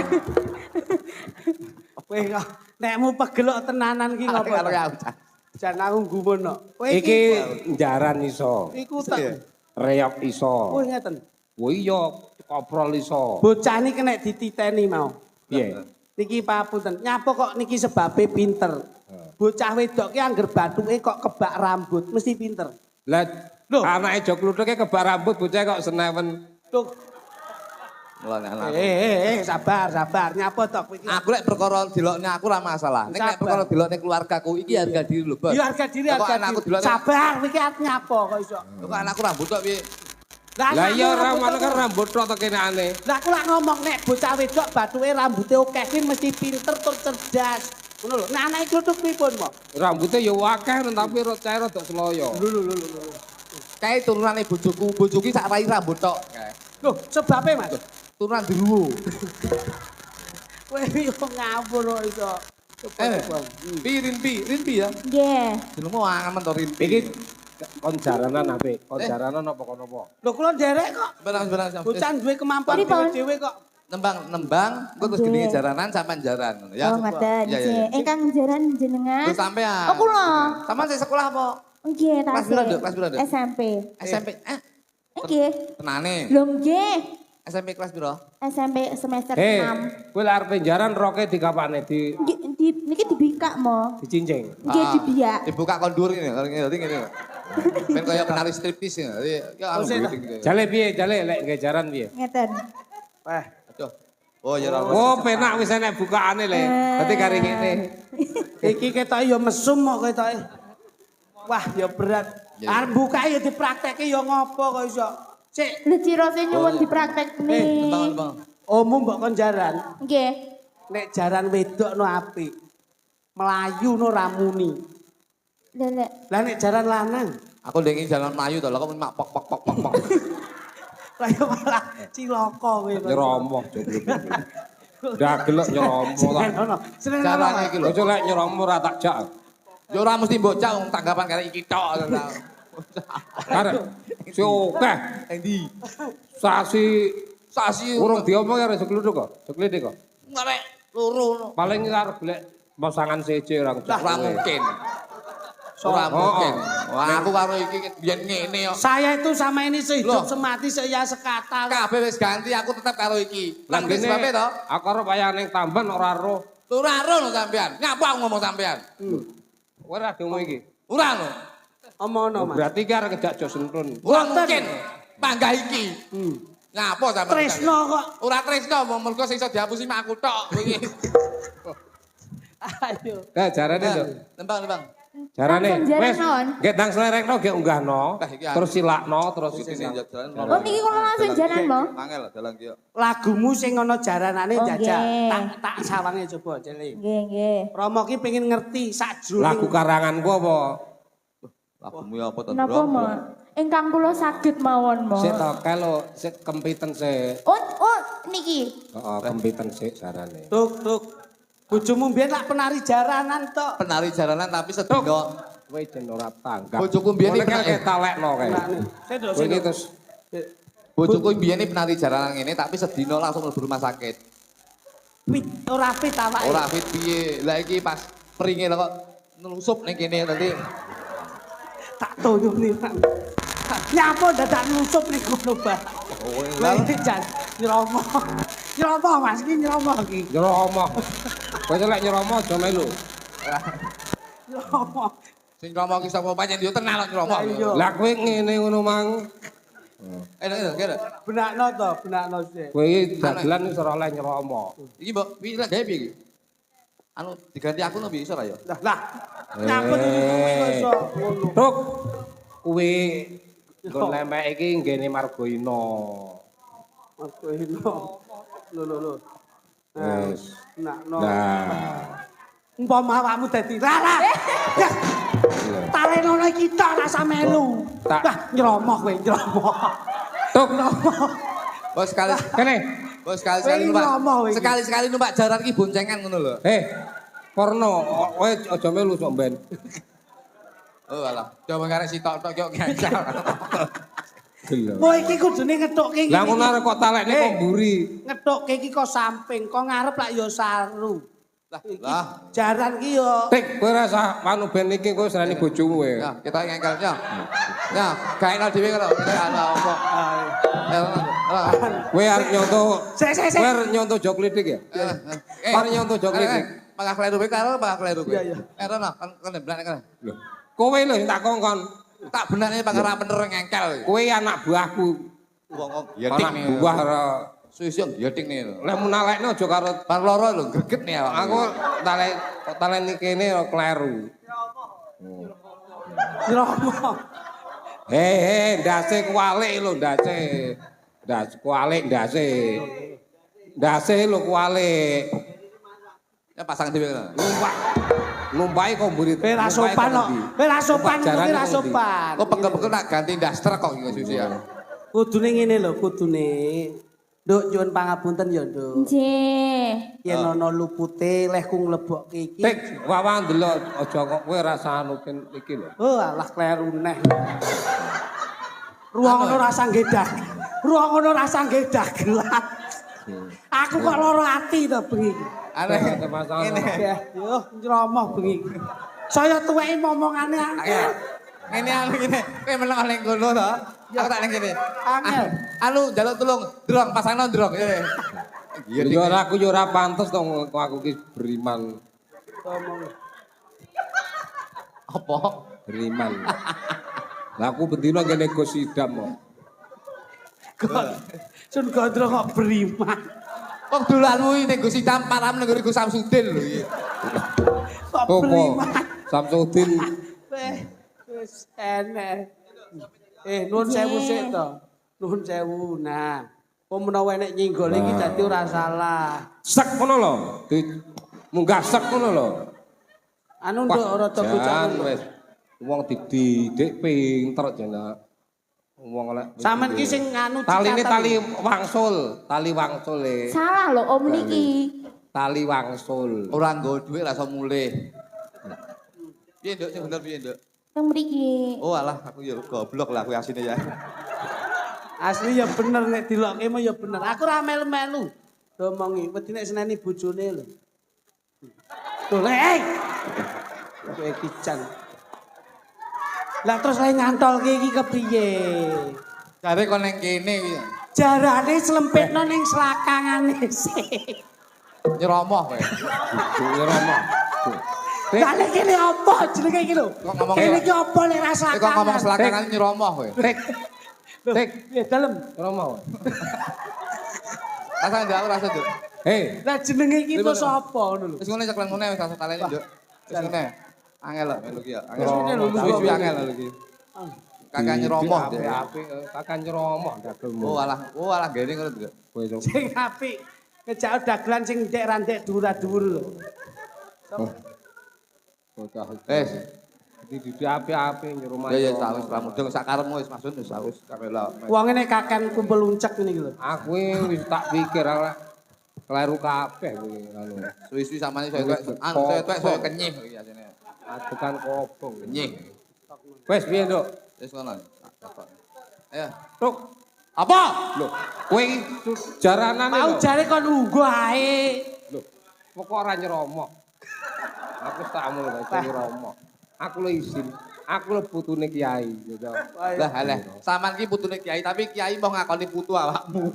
Kowe kok nekmu pegelok tenanan ki ngopo? Karo aku. Jan aku gumun kok. Kowe Iki njaran iso. iku tak. Reok iso. Oh ngeten. Oh iya, koprol iso. Bocah ini kena dititeni mau. Piye? Niki papunten. Nyapa kok niki sebabe pinter. Bocah wedok ki angger bathuke kok kebak rambut mesti pinter. Lah, Loh. anake jok klutheke kebak rambut bocah kok senewen. Tuh. Mulane anak. Sabar. Nyapa tok kowe iki? Aku lek perkara delokne aku ora masalah. Nek lek Sabar. perkara delokne keluargaku iki harga diri lho, Bos. Ya harga diri Kok harga anakku diri. delokne- Sabar kowe iki arep nyapa kok iso. Kok anakku rambut tok piye? Lah anakmu iya ora rambut ngono kan tok. rambut tok kenane. Lah aku lak ngomong nek bocah wedok bathuke rambuté akeh ki mesti pinter tur cerdas. Ngono lho. Nek anake kluthuk pripun kok? Rambutnya ya akeh tapi cair rada sloyo. Kae turunane bojoku iki sak rai rambut tok. Loh, sebabe Mas. Turunan diruwo. Kowe yo ngawur kok iso. Rinpi ya. Nggih. Jenengmu angen to Rinpi. Iki kon jaranan apik. Kon jaranan apa kon apa? Lho kula nderek kok. Benang. Bocah duwe kemampuan Pripun? dhewe kok. Nembang, engko terus gini jaranan sampean jaran ngono ya. Oh, ngoten. Iya. Nggih. Ingkang jaran jenengan. Terus sampean. Oh, kula. Sampean sing sekolah apa? Nggih, Kelas tasih. pira, Dok? Kelas pira, Dok? SMP. SMP. Nggih. Tenane. Lho nggih. SMP kelas pira? SMP semester Hei, 6. kowe lek arep jaran roke dikapane Nggih, niki dibikak mo. dicincing. Nggih dibiak. Dibuka kondur ini, ngene. Ben kaya penari striptis ya. Ya anu gitu. Jale piye? Jale lek nggae jaran piye? Ngeten. Aduh. Oh ya ora. Oh, penak wis enek bukaane le. Dadi kari ngene. Iki ketoke ya mesum kok ketoke. Wah, ya berat. Arep buka ya dipraktekke ya ngopo kok iso. Sik, Lho cirose nyuwun dipraktekne. Tembang. ommu mbok kon jaran. Nggih. Nek jaran wedok no apik. Melayu no ramuni. Lek Lah nek jaran lanang, Aku ndek jalan mlayu to, lha kok mak pok. lah ya malah cilaka kowe. Nyeromoh joblok. Dagelok nyeromoh lah. Seneng Carane apa? iki lho. Ojo lek nyeromoh ora tak jak. Ya ora mesti bocah wong tanggapan karo iki tok. Karep si akeh Endi? sasi urung diomong ya sekluthuk kok. Seklidik kok. Ngarek loro. Paling arep golek pasangan seje orang Ora mungkin. Ora mungkin. Wah, aku karo iki biyen ngene yo. Saya itu sama ini sehidup Loh. semati saya sekata. Kabeh wis ganti, aku tetep karo iki. Lah Lan wis sebabnya to. aku ora wayah ning Tamban ora roh. Ora ro lho sampean. Ngapa aku ngomong sampean? Kowe ora ngomong iki. Ora lho. Omono, Mas. Berarti ki arek ngejak jo sentun. Ora Boten. mungkin. Panggah iki. Ngapa sampean? Tresno kok. Ora tresno, mergo sing iso dihapusi mak aku tok wingi. Ayo. Lah jarane lho. Nembang. Jarane Langsung jalan, wis non. nggih ndang slerekno nggih unggahno. Lah, iki Terus silakno terus Iki iki. sing jalan. Oh niki kula langsung jalan mo. Angel dalan ki yo. Lagumu sing ana jaranane Oh, jajak. nggih. Tak sawange coba Celi. Nggih. Romo ki pengen ngerti sajroning Lagu karanganku apa? Lagumu ya apa to, Napa mo? Ingkang kula saged mawon mo. Sik to kelo sik kempiten sik. Oh niki. Heeh, kempiten sik jarane. tuk. Bojomu mbiyen lak penari jaranan tok. Penari jalanan tapi sedina. Kowe jen ora tanggap. Bojoku mbiyen iki kayak talekno kae. Sedo Kowe iki terus Bojoku mbiyen iki penari jalanan ngene tapi sedina langsung mlebu rumah sakit. Ora fit awake. Ora fit piye. Lah iki pas peringe lah kok nelusup ning kene nanti. Tak tuyuni. Nyapa dadak nusup niku lho, Mbak. Lah iki jan nyromo. Nyromo Mas iki nyromo iki. nyeromo. Kowe lek nyeromo aja melu. Nyromo. Sing ngomong ki sapa pancen yo tenang kok ngomong. Lah iya. Lah kowe ngene ngono mang. Kene. Benakno to, benakno sih. Kowe iki dagelan wis ora oleh nyeromo. Iki mbok piye lek gawe piye iki? Anu diganti aku no bisa ra ya? Lah. Nyapa iso ngono. Tuk. Kuwi nggon lemek iki nggene Margoino. Aku ino. Lho. Wes. Benakno. Nah. Umpama awakmu dadi rara. Talenono iki tok rasa melu. Tak. Wah, nyromoh kowe, nyromoh. Tuk. Bos sekali. Kene. Bos sekali Kowe numpak. ngomong iki. Sekali numpak jaran iki boncengan ngono lho. Porno, kowe aja melu sok ben. Oh alah, coba karek sitok tok yo gancal. Gelem. Kowe iki kudune ngethukke iki. Lah ngono arek kok talekne kok mburi. Ngethukke iki kok samping, kok ngarep lak ya saru. Lah, Jaran ki yo. Tik, kowe rasa manu ben iki kowe serani bojomu kowe. ya kita ngengkelnya. Ya, gak enak dhewe karo ana apa. Kowe arep nyonto. Sik. Kowe arep nyonto jok klitik ya? Arep nyonto jok klitik. Pangah kleru kowe karo pangah kleru kowe. Iya. Erono kan nemblan kan. Lho, kowe lho sing tak kongkon. Tak benane pangah ra bener ngengkel. Kowe anak buahku. Wong Anak buah ora Suwis yo yeting nih. lek munalekno aja karo Par loro lho greget nih awak. aku taleni kene kleru. Nyromoh. Ndase kualik lho ndase. Ndas kualik ndase. Ndase lho kualik. Ya pasang dhewe kan. Numpai kok mburi. Kowe ra sopan kok. Kowe ra sopan, Numpak kowe ra jarane sopan. Kok pegel-pegel tak ganti daster kok iki Suwis ya. Kudune ngene lho, kudune. Nduk nyuwun pangapunten ya, Nduk. Nggih. Yen ana lupute lehku nglebokke iki. Tik, wawa ndelok aja kok kowe rasa anuken iki lho. Oh, alah kleru neh. Ruang ono rasa ngedak. Ruang ono rasa ngedak gelas. Aku kok loro ati to bengi. Aneh. Ini. Ya, yo nyromoh bengi. Saya tuweki momongane Ayo. Ini anu gini, kowe meneng ning kono to. Aku tak ning kene. Angel. Anu njaluk tulung, Drong pasangno Drong. Iya. Yo ora aku yo ora pantes to kok aku ki beriman. Apa? Beriman. Lah aku bendina ngene Gus Sidam kok. Sun gondrong kok beriman. Kok dolanmu iki ning Gus Idam param ning Gus Samsudin lho iki. Kok Opo? beriman. Samsudin Wis enek. Nuwun sewu sik to. Nuwun sewu. Nah, apa menawa enek nyenggol iki dadi ora salah. sek ngono lho. Munggah sek ngono lho. Anu nduk ora to bocah. wis. Wong dididik pinter jena. Wong lek Sampeyan ki sing nganu taline cikatan. tali wangsul e. Salah lho om niki. Tali wangsul. Ora nggo dhuwit ra iso mulih. Piye Nduk sing bener piye Nduk? Teng mriki. Oh alah aku ya goblok lah kuwi asine ya. Asli ya bener nek dilokke mah ya bener. Aku ora melu-melu. Domongi wedi nek seneni bojone lho. Tuh le. Kowe kican. Lah terus lek nyantolke iki kepriye? Jare kon ning kene kuwi. Jarane slempitno ning selakangane sik. Nyeromoh kowe. Nyeromo. Lah lek kene apa jenenge iki lho? Kok ngomong Kene iki apa lek ra Kok selakangan? ngomong selakangan nyeromoh kowe. Tik. Tik. Ya dalem. Nyeromo. Rasa ndak rasa ndak. Hei, Lah jenenge iki ku sapa ngono lho. Wis ngene cekleng ngene wis rasa talene njuk. Wis ngene. Angel lho melu ki ya. Angel. Wis ngene lho, lu Suwi-suwi kok. angel lho iki. Kakak nyeromoh deh. Apik, kakak nyeromo dagelmu. Oh alah gene ngono ndak. Kowe sok. Sing apik. Ngejak dagelan sing ndek ra ndek dhuwur-dhuwur lho. Bocah. Wes. Di api-api nyeromo. Ya wis pramudeng sak karepmu wis maksud wis kakela. Wong nek kaken kumpul uncek ngene iki lho. Aku wis tak pikir kleru kabeh kuwi anu. Suwi-suwi samane saya tuwek saya kenyih iki asine. Adegan kobong. Kenyih. Wes piye, Nduk? Wis ngono. Ayo. Tuk, Apa? lho, kowe iki jaranane Mau lho. jare kon unggo ae. Lho, pokok ora nyeromo. Aku tak mau nyeromo. Aku lho izin. Aku lho putune kiai, gitu. Lah alah, sampean ki putune kiai tapi kiai mau ngakoni putu awakmu.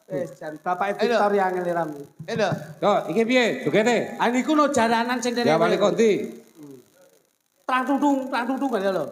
Wis jan bapake Victor yang ngeliram. Lho. Yo, iki piye? Jogete? Ah niku no jaranan sing Ya wali kondi. Trang tutung kan ya lho.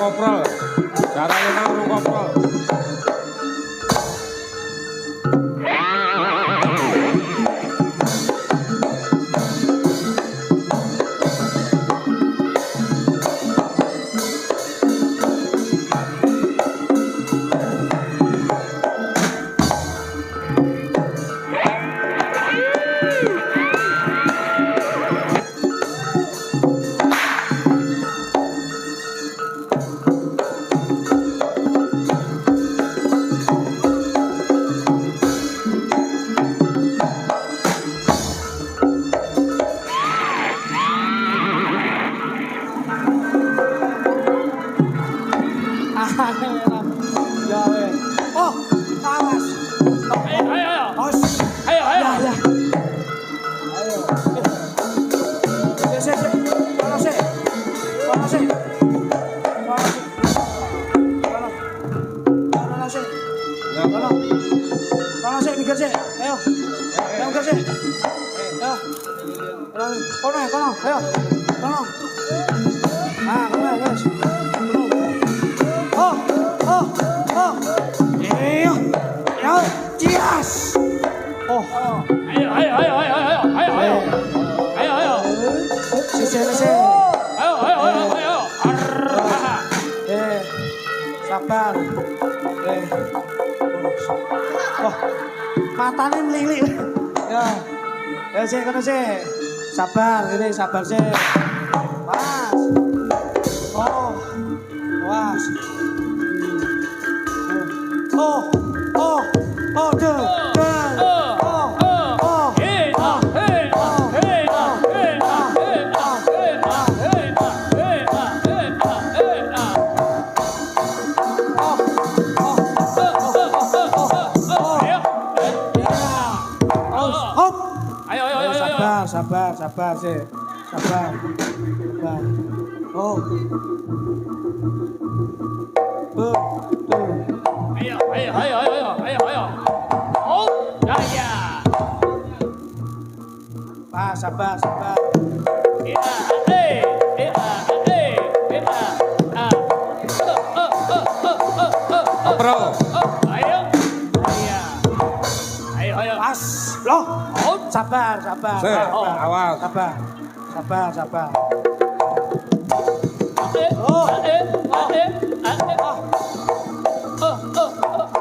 koprol. Carane nang urung koprol. Ya weh. Oh, awas. Ayo. Os. Ayo. Ya, ya. Ayo. Sik. Kono sik. Kono sik. Kono sik. Kono sik mikir sik. Ayo. Ayo mikir sik. Ayo. Kono. Ayo. Kono. Ah, kono, guys. Oh. Ayo. Yo, yes. Oh. Ayo. Sisi. Ayo. Sabar. Oh, matanya melilik. Ya sih, kono sih. Sabar, ini sabar sih. Mas. Oh. Was. Sabar sih. Sabar. Oh. Ayo. Oh, ya. Pak, sabar. Koprol. Ayo. Pas. Loh. Sabar. Awas. Sabar.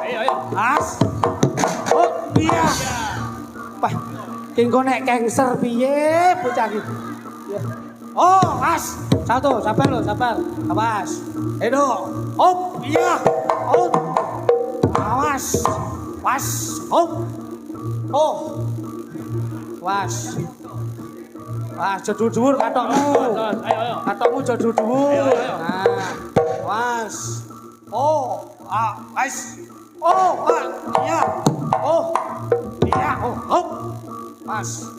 Ayo. Pas. Oh, iya. Wah, kengko nek cancer piye bocah iki? Oh, pas. Satu, sabar. Awas. Edo. Oh, iya. Oh. Awas. Pas. Oh. Was. Jodul-dhuwur katokmu. Ayo. Katokmu jodul-dhuwur. Ayo. Nah. Was. Oh, was. Oh, iya. Oh. Iya, oh. Was.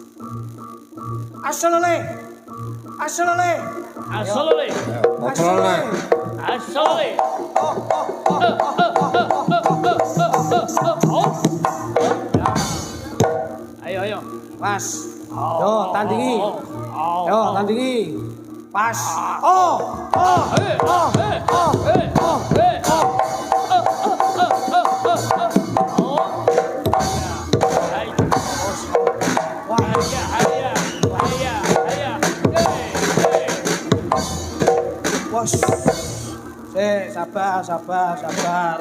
Asolole. Koprol nek. Ayo. Pas. Yo, tandingi. Pas. Oh. Bos. Sabar. Sabar.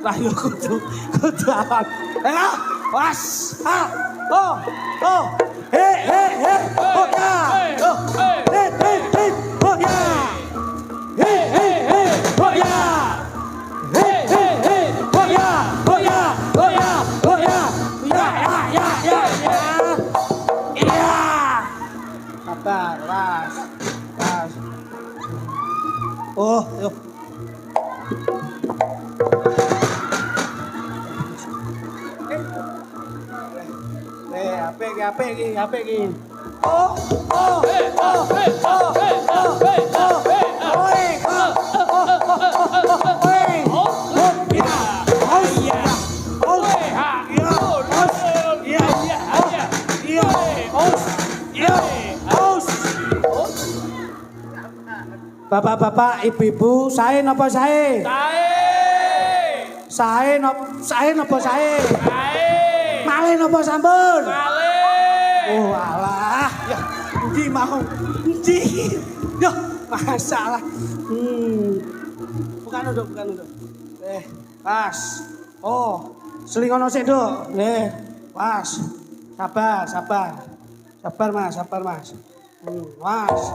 Lah yo kudu awan. Was. Oh. Hey. Oh ya. Hey. Oh ya. Hey. Oh ya. Hey. Oh ya. Ya. Iya. Sabar, was. Oh, yo. Apa iki? Oh. Bapak-bapak, ibu-ibu, sae napa sae? Sae. Sae napa sae? Sae. Malih napa sampun? Malih. Oh alah, ya endi mau? Endi? Yo, masalah. Bukan nduk. Pas. Oh, selingono sik, Nduk. Pas. Sabar. Sabar, Mas. Mas. Mas.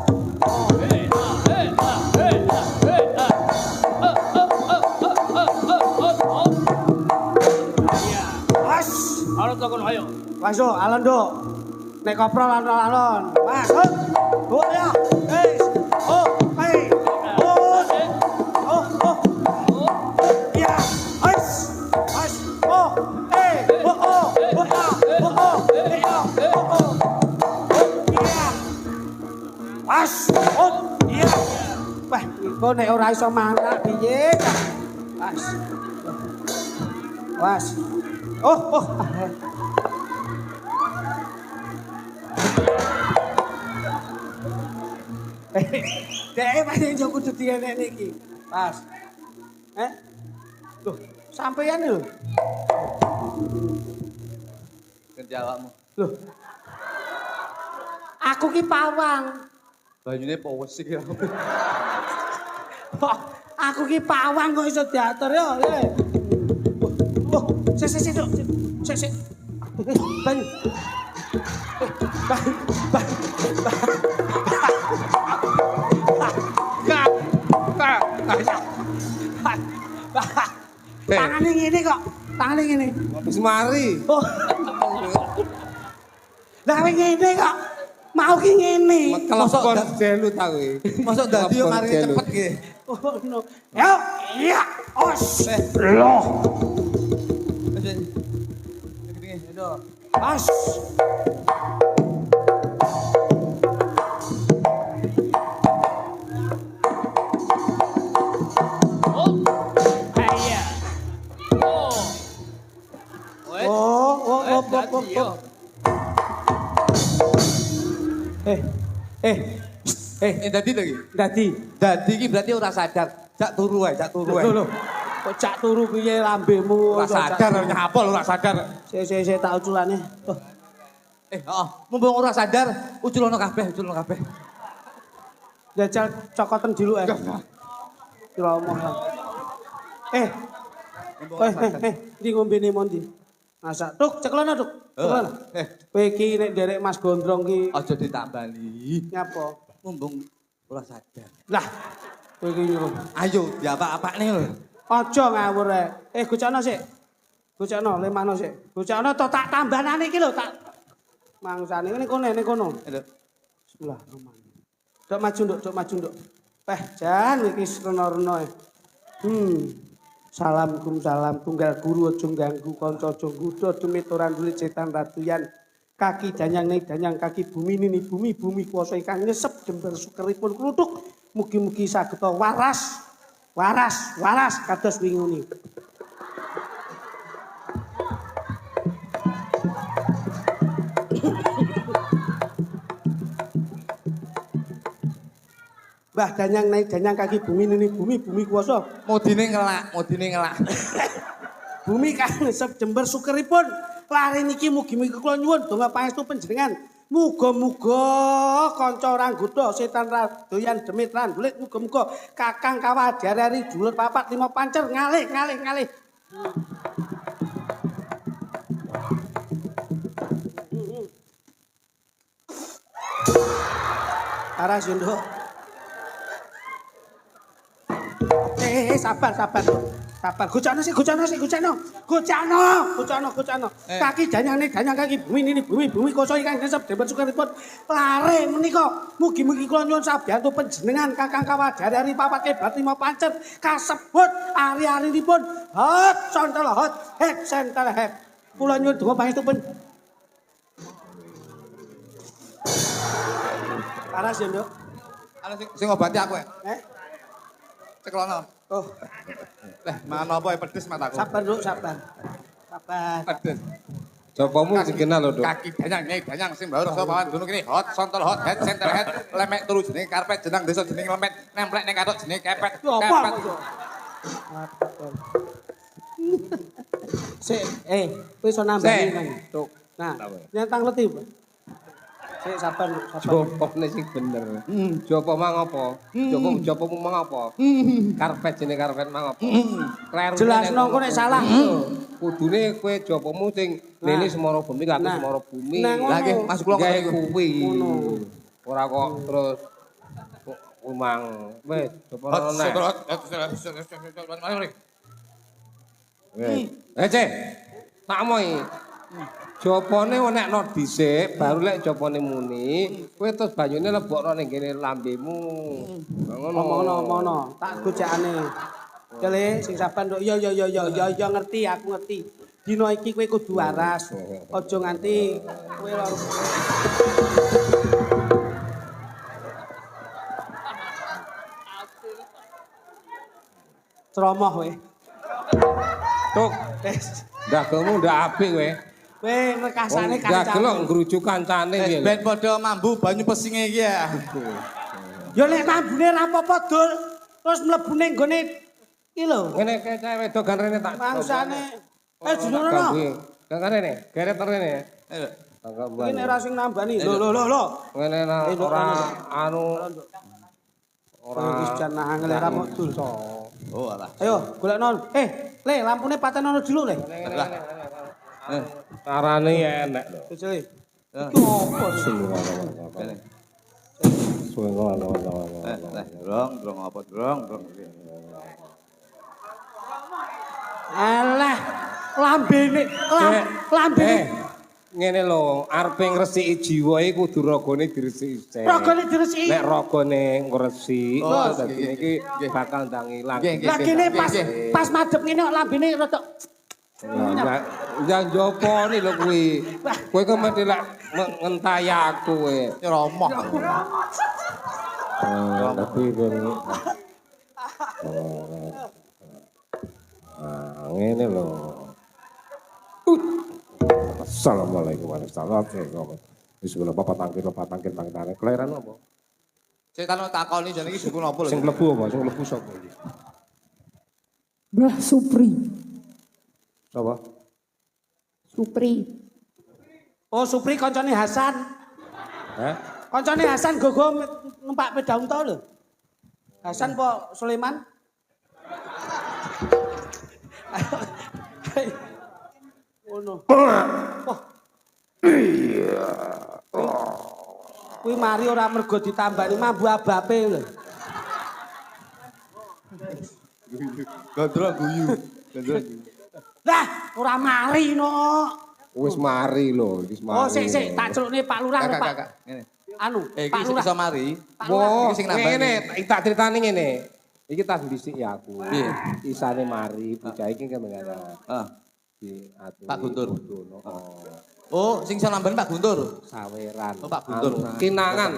Alon takon ayo. Mas, alon, Nduk. Nek koprol alon. Mas, oh ya. Oh, hei. Ya, mas. Oh, Mas, oh, iya. Wah, iku nek ora iso mangkat piye, Mas. Mas. Oh. Dek, paling yo kudu dienek iki. Pas. Loh, sampeyan lho. Ganti awakmu. Loh. Aku ki pawang. Banyune powes iki. Aku ki pawang kok iso diatur yo. Oh, sik, Duk. Sik. Banyu. Tangane ngene kok. Tangane ngene. Wis mari. Oh. Lah ngene kok. Mau ki ngene. Telepon jelu ta kowe. Mosok dadi yo mari cepet ki. Oh no. Yo, iya. Os. Loh. As. Dadi lagi. Dadi Iki berarti ora sadar. Jak turu ae. Lho. Kok cak turu piye lambemu? Ora sadar nyapol ora sadar. Sik tak uculane. Oh. Mumpung ora sadar, uculono kabeh. Jajal cokoten dulu Kira omong. Ndi ngombene mondi? Masak. Tuk, ceklono, Tuk. Ceklono. Kowe iki nek nderek Mas Gondrong ki Aja ditambali. nyapa? Mumpung ora sadar. Lah, kowe iki nyuruh. Ayo, diapa-apane lho. Aja ngawur ae. Gocokno sik. Gocokno, lemahno sik. Gocokno to tak tambanane iki lho, tak mangsane ning kono. Bismillahirrahmanirrahim. Dok maju, Nduk. Jan iki rena-rena. Salam tunggal guru aja ganggu kanca aja nggodha demit ora ndulit setan ratuyan. Kaki danyang kaki bumi kuwasa ingkang nyesep jembar sukeripun kluthuk. Mugi-mugi saged waras kados winguni. Mbah danyang kaki bumi kuwasa. Modine ngelak. Bumi kang nyesep jembar sukeripun. Lare niki mugi-mugi kula nyuwun donga pangestu panjenengan. Muga-muga kanca ora nggodha setan doyan demit lan bulit. Muga-muga Kakang Kawadyari dulur papat lima pancer ngalih. Aras yo, Nduk. Sabar. Gocano. Kaki danyang kaki bumi koso ingkang nyesep dembar sukeripun. Lare menika mugi-mugi kula nyuwun sabiyantu panjenengan Kakang Kawadyari papat kebat lima pancer kasebut ari-arinipun hot sentel het. Kula nyuwun donga pangestu Paras ya, Nduk. Sing ngobati aku. Ceklono. Oh. Mangan apa pedes mataku. Sabar, Nduk, sabar. Pedes. Jopomu dikenal lho, Duk. Kaki danyang nyai danyang sing baur rasa pawan gunung kene hot sontol hot head center head lemek turu jenenge karpet jeneng desa jenenge lemet nemplek ning katok jenenge kepet. Apa? Sik, kowe iso nambani nang. Duk. Nah, nyentang leti. Sik sabar. Jopone sing bener. Jopo mang apa? Jopomu mang apa? Karpet jenenge karpet mang apa? Kleru. Jelasno kok nek salah. Kudune kowe jopomu sing lene semara bumi aku semara bumi. Lah nggih Mas kula gawe kok kuwi. Ora kok terus umang. Wis, jopo nek. Cek. Tak moi. Jopone nekno dhisik, baru lek jopone muni, kowe terus banyune lebokno ning kene lambemu. Ngono. Tak gojekane. Kele sing saban nduk ya ngerti aku ngerti. Dina iki kowe kudu waras. Aja nganti kowe ceromoh kowe. Tuk. Dagangmu ndak apik kowe. Kowe rekasane Ndak kancamu. gelok ngrujuk kancane piye. ben padha mambu banyu pesinge iki ya. Ya nek mambune ra apa-apa dul, terus mlebu ning gone iki lho. Ngene kae cewek wedok kan rene tak. Bangsane. Junono. Kan rene, geret rene. Iki nek ra sing nambani. Lho. Ngene ora anu ora wis jan angel ra mok dul. Oh alah. Ayo golekno. Le lampune patenono dulu le. carane enek lho. Kecil. Iku opo sih? Drong apa drong. Alah, lambene. Ngene lho, arepe ngresiki jiwa iki kudu ragane diresiki. Ragane diresiki. Nek ragane ngresik, Oh, dadi iki bakal ndang ilang. Lah kene pas madhep ngene kok lambene rada Ya jopo ni lho kuwi. Kowe kok mesti lek ngentaya aku kowe. Nyeromok. Tapi ngene lho. Assalamualaikum warahmatullahi wabarakatuh. Bismillah bapak tangkir tangkir. Kelahiran apa? Setan takoni jane iki suku napa lho? Sing mlebu apa? Sing mlebu sapa iki? Mbah Supri. Sapa? Supri. Oh, Supri koncone Hasan. Hah? Koncone Hasan gogo numpak sepeda unta lho. Hasan po Sulaiman? Ngono. Oh. Iya. Kuwi mari ora mergo ditambani mambu abape lho. Gondro guyu. Lah, ora mari no. Wis mari lho, wis mari. Oh, sik tak celukne Pak Lurah lho, Pak. Kakak, ngene. Anu, Iki Pak Lurah. iso mari. Wah, Iki sing nambani. ngene, tak critani ngene. Iki tas bisik ya aku. Piye? Isane mari, bocah iki kan ngene. Ah. Di aturi. Pak Guntur. Oh, Oh, sing iso nambani Pak Guntur. saweran. Oh, Pak Guntur. Anu, kinangan.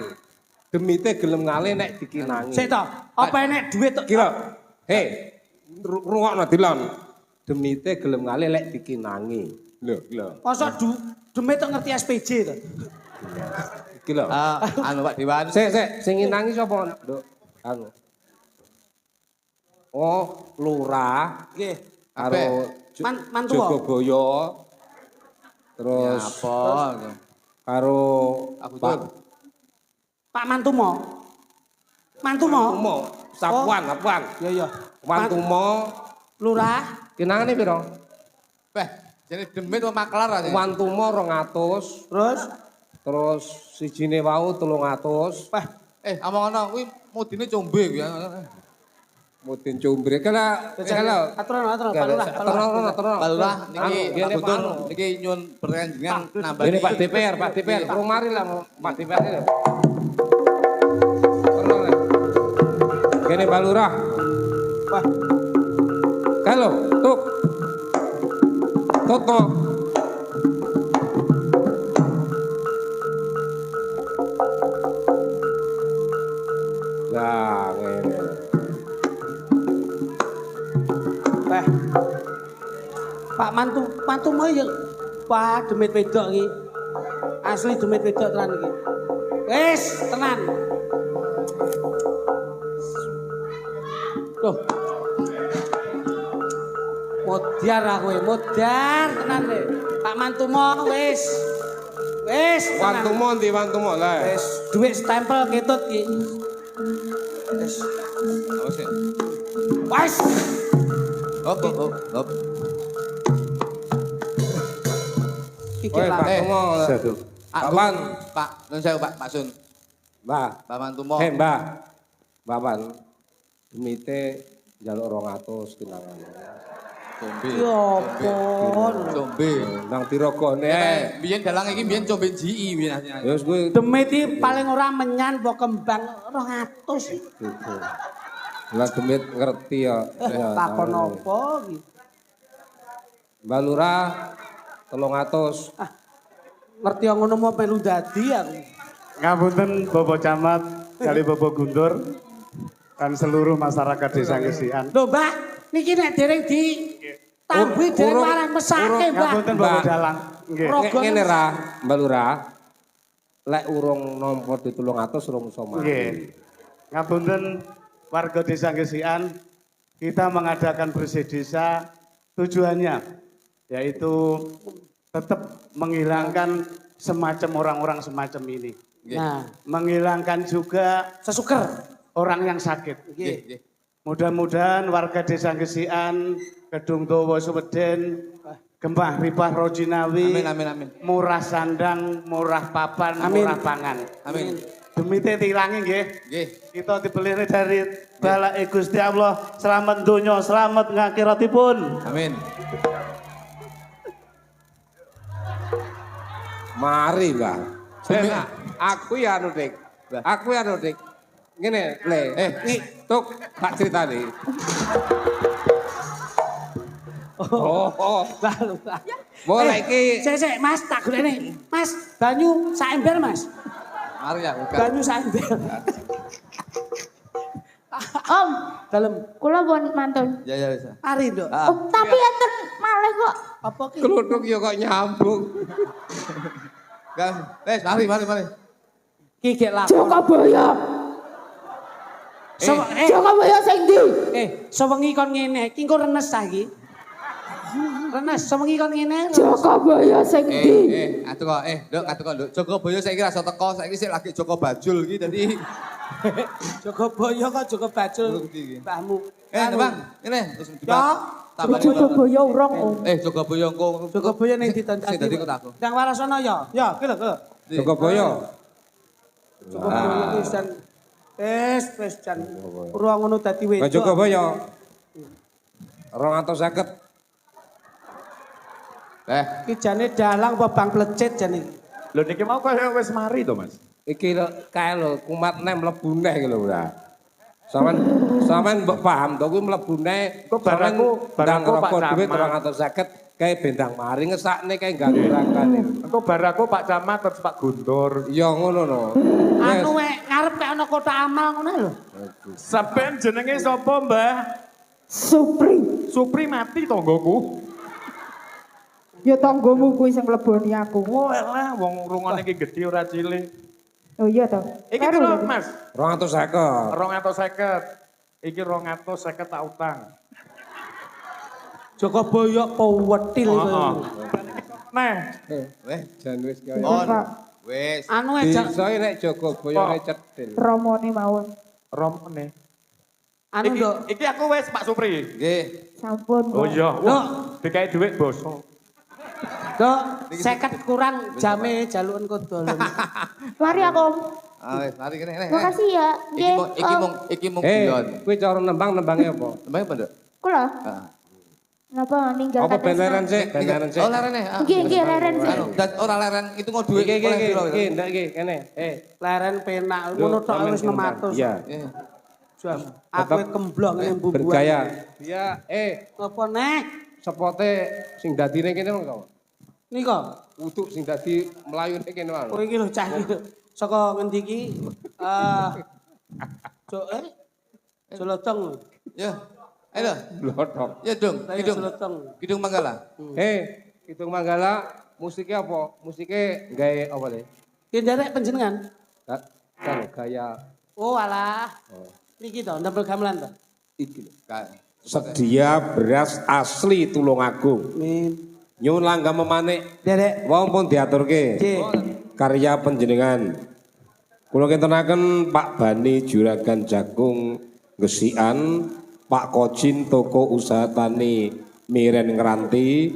Demite gelem ngale nek dikinangi. Sik to, apa enek duit to? Kira. Hei, rungokno dilon. Demite gelem ngale lek dikinangi. Lho. Masa demit tok ngerti SPJ to? Iki lho. Anu Pak Dewan. Sik, sing nginangi sapa, Nduk? Anu. Oh, lurah Nggih. karo Mantua. Jogoboyo. Terus Apa? karo Pak Guntur. Pak Mantumo. Mantumo, Sapuan. Iya. Mantumo, Lurah. kinangane piro? Beh, jane demit apa maklar aja. Mantumo 200, terus sijine wau 300. Wah, Omong-omong kuwi mudine combe kuwi. Mudin Jombre kala aturan Pak Lurah. Pak Lurah niki Pak Guntur anu. niki nyuwun pertanyaan nambah. Ini Pak DPR, kurang mari lah Pak DPR ini. Gini Pak Lurah. Wah, Kalau, tuk. Toto. Nah, ini. Pak Mantumo ya Pak, demit wedok iki. Asli demit wedok tenan iki. Wis, tenan. Loh. Modar aku, modar tenan le. Pak Mantumo wis. Wis. Wantumo ndi wantumo lah. Wis, duit stempel ketut iki. Wis. Oh, sih. Wis. Hop. Iki Oi, lah. Pak Tumo. Papan. Pak, nun sewu Pak Sun. Mbah. Pak Mantumo. Mbah. Papan. Demite njaluk 200 kinangan. Combe. Ya ampun. Combe. Nang dirogone. Biyen dalang iki biyen combe GI biyen asline. Ya wis kuwi Demit iki paling ora menyan apa kembang 200. gitu. Lah demit ngerti ya. Ya, Takon tahu. apa iki? Mbak Lurah 300. Ngerti yang ngono mau melu dadi aku. Ngapunten Bapak Camat, kali Bapak Guntur, dan seluruh masyarakat Desa Gesian. Lho, Mbak, niki nek dereng di tambi dereng Urung- marah mesake, Mbak. Ngapunten Bapak Mbak. Dalang. Nggih. Rogo- Ngene ra, Mbak Lurah. Lek urung nampa di 300 urung iso mati. Nggih. Ngapunten warga Desa Gesian, kita mengadakan bersih desa tujuannya yaitu tetap menghilangkan semacam orang-orang semacam ini. Nah, Menghilangkan juga sesuker. orang yang sakit. Nggih. Mudah-mudahan warga Desa Gesian, Kedung Towo Suweden, Gembah Ripah Rojinawi, Amin. murah sandang, murah papan, Amin. murah pangan. Amin. Demite tilangi nggih. Nggih. Kita dibeli dari balai Gusti Allah. Selamat donya, selamat ngakhiratipun. Amin. Mari, Mbah. Aku ya anu, Dik. Aku ya anu, Dik. Ngene, Le. Tuk, tak critani. Oh. Lalu. Mulai iki Sik, Mas, tak golekne. Mas, banyu sak ember, Mas. Mari ya, buka. Banyu sak ember. Om, Dalem. kula pun mantun. Ya wis. Mari, Nduk. Oh, tapi enten malih kok. Apa ki? kluthuk ya kok nyambung. Kan, wis mari. Ki gek lakon. Jokabaya. Jokabaya sing ndi? Sewengi kon ngene, ki engko renes ta iki. Renes, sewengi kon ngene. Jokabaya sing ndi? Atuh kok, Nduk. Jogobaya saiki rasa teko, saiki sik lagi Joko Bajul iki dadi Jogobaya kok Joko Bajul. Mbahmu. Bang, ngene wis Ya. dibat. Tambah Jokabaya urung, Om. Jogobaya engko Jogobaya ning ditandani. Sing dadi kotaku. Nang Warasana ya? Ya, ki lho. Jogobaya. Jogobaya ki jan wis jan. Ora ngono dadi wedok. Mbak Jogobaya. 250. Ki jane dalang apa bang plecet jane iki. Lho niki mau kaya wis mari to, Mas. Iki lho kae lho kumat nem mlebu neh iki lho ora. Sampeyan mbok paham to kuwi mlebu neh. Kok baraku Pak duit Camat. 250 kae bendang mari ngesakne kae ganggu rangkane. Engko baraku Pak Camat terus Pak Guntur. Ya ngono no. Anu ngarep kayak ana kotak amal ngono lho. Sampeyan jenenge sapa, Mbah? Supri. Supri mati tonggoku. Ya tanggomu kuwi sing mleboni aku. Walah, wong rungane iki gedhe ora cilik. Oh iya toh. Iki piro, Mas? 250. 250. Iki 250 tak utang. Jogobaya pewetil Heeh. itu. Nah, Weh, Jan wis kaya. on. Wis. Anu ejak Bisa nek Jogobaya cetil. Romone mawon. romone. anu Iki, nduk. iki aku wis Pak Supri. Nggih. Sampun. Oh Mbak. iya, Nduk. wah, dikai dhuwit boso. Nduk, 50 kurang jame jaluken kodol. Mari aku, Om. Wis, mari kene. Makasih ya. Nggih. Om. Iki mung guyon. Kuwi cara nembang-nembange apa? Tembang apa, Nduk? Kula. Heeh. Napa ninggal Apa kata beneran Islam? sih? Beneran sih. Oh, larene. Nggih, leren sih. Anu, dan ora leren itu mau duit. Iki oleh piro, iki ndak iki kene. Leren penak ngono tok wis 600. Iya. Nggih. Jas. Aku kemblong ngene mbubuan. Bergaya. Iya, Apa neh? sepote sing dadine kene kok. Nika. Uduk sing dadi mlayune kene wae. Oh iki lho cah iki. Saka ngendi iki? Jolotong. Ya. Ayo. Blothok. Ya, Dong. Saya Jolotong. Kidung Manggala. Kidung Manggala Musiknya apa? Musiknya gawe apa deh? Ki nderek panjenengan. Kan gaya Oh alah. Niki to, ndempel gamelan to. iki lho. Kayak Sedia beras asli Tulungagung. Min. Nyuwun langgam memanik. Derek. Wong pun diaturke. Nggih. Karya panjenengan. Kula kintenaken Pak Bani Juragan Jagung Gesian, Pak Kojin toko usaha tani Miren Ngranti,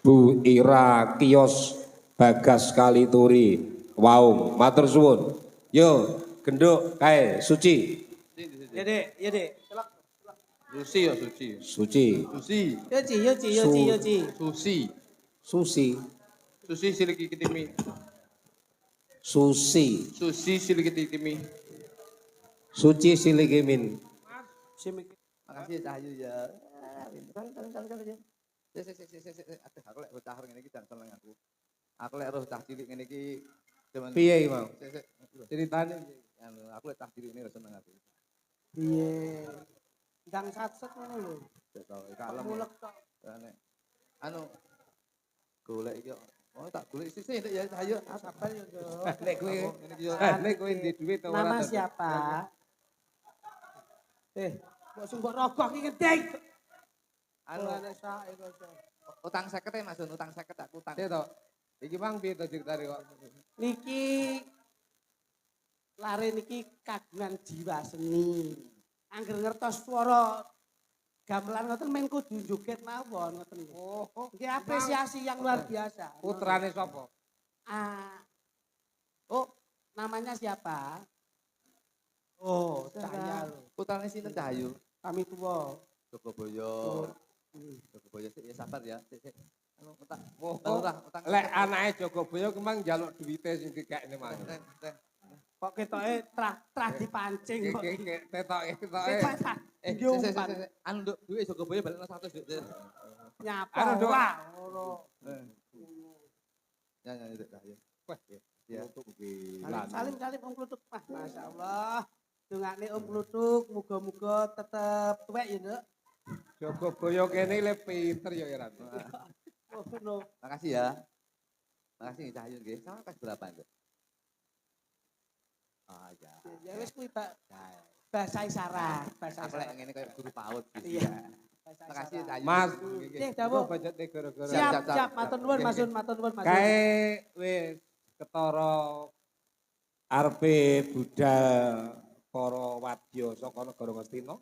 Bu Ira kios Bagas Kalituri, Waung, matur suwun. Yo, genduk kae suci. Ya Dek, ya Dek. Susi ya Suci. Suci. Susi. Yo Ci, yo Ci, yo Ci, yo Ci. Susi. Susi. Susi siliki kitimi. Susi. Susi siliki kitimi. Suci siligimin. Makasih Cahyu ya. Kali. Aduh, aku lek bocah ngene iki dan seneng aku. Aku lek roh cah cilik ngene iki cuman Piye iki, Mau? Sik, Ceritane anu aku lek cah cilik ngene seneng aku. Piye? Ndang satset ngono lho. Kalem. Mulek tok. Anu golek iki oh tak golek sisih ndek ya Cahyu. Sabar yo, Jo. nek kowe Ngene iki yo. nek kowe ndek dhuwit to ora. Nama siapa? Kok sungguh rokok iki gedeng. Anu utang 50 ya Mas, utang 50 tak utang. Piye to? Iki Mang piye to ceritane kok? Niki lare niki kagungan jiwa seni. Angger ngertos swara gamelan ngoten men kudu joget mawon ngoten. Oh, Nggih apresiasi yang luar biasa. putrane sapa? Ah. Oh, namanya siapa? Oh, Cahya. Utangnya sinten Cahyu? Kami tua. Jogoboyo. Jogoboyo sik ya sabar ya. Sik. Anu utang. Oh, Utang. lek anake Jogoboyo kemang njaluk duwite sing dikekne Mang. Kok ketoke trah dipancing kok. Tetoke. Anu nduk duwe Jogoboyo balekno 100 nduk. Nyapa Anu, Dok. ora ngono. Ya itu Cahyu. Wah, Ya. Salim Om Klutuk. Wah, masyaallah. Dongane Om Klutuk muga-muga tetep tuwek ya, Nduk. Jogoboyo kene le pinter ya Iran. Oh, ngono. Makasih ya. Makasih Cahyu nggih. Sama kas berapa Nduk? Ah ya. Ya wis kuwi bahasa isyarat, bahasa Aku lek isyarat. ngene koyo guru PAUD gitu Iya. ya. Bahasa Makasih isyarat. Cahyu. Mas. Nggih, dawuh. Budgete gara-gara. Siap, matur nuwun Masun, matur nuwun Masun. Kae wis ketara arepe budal para wadya saka negara Ngastina.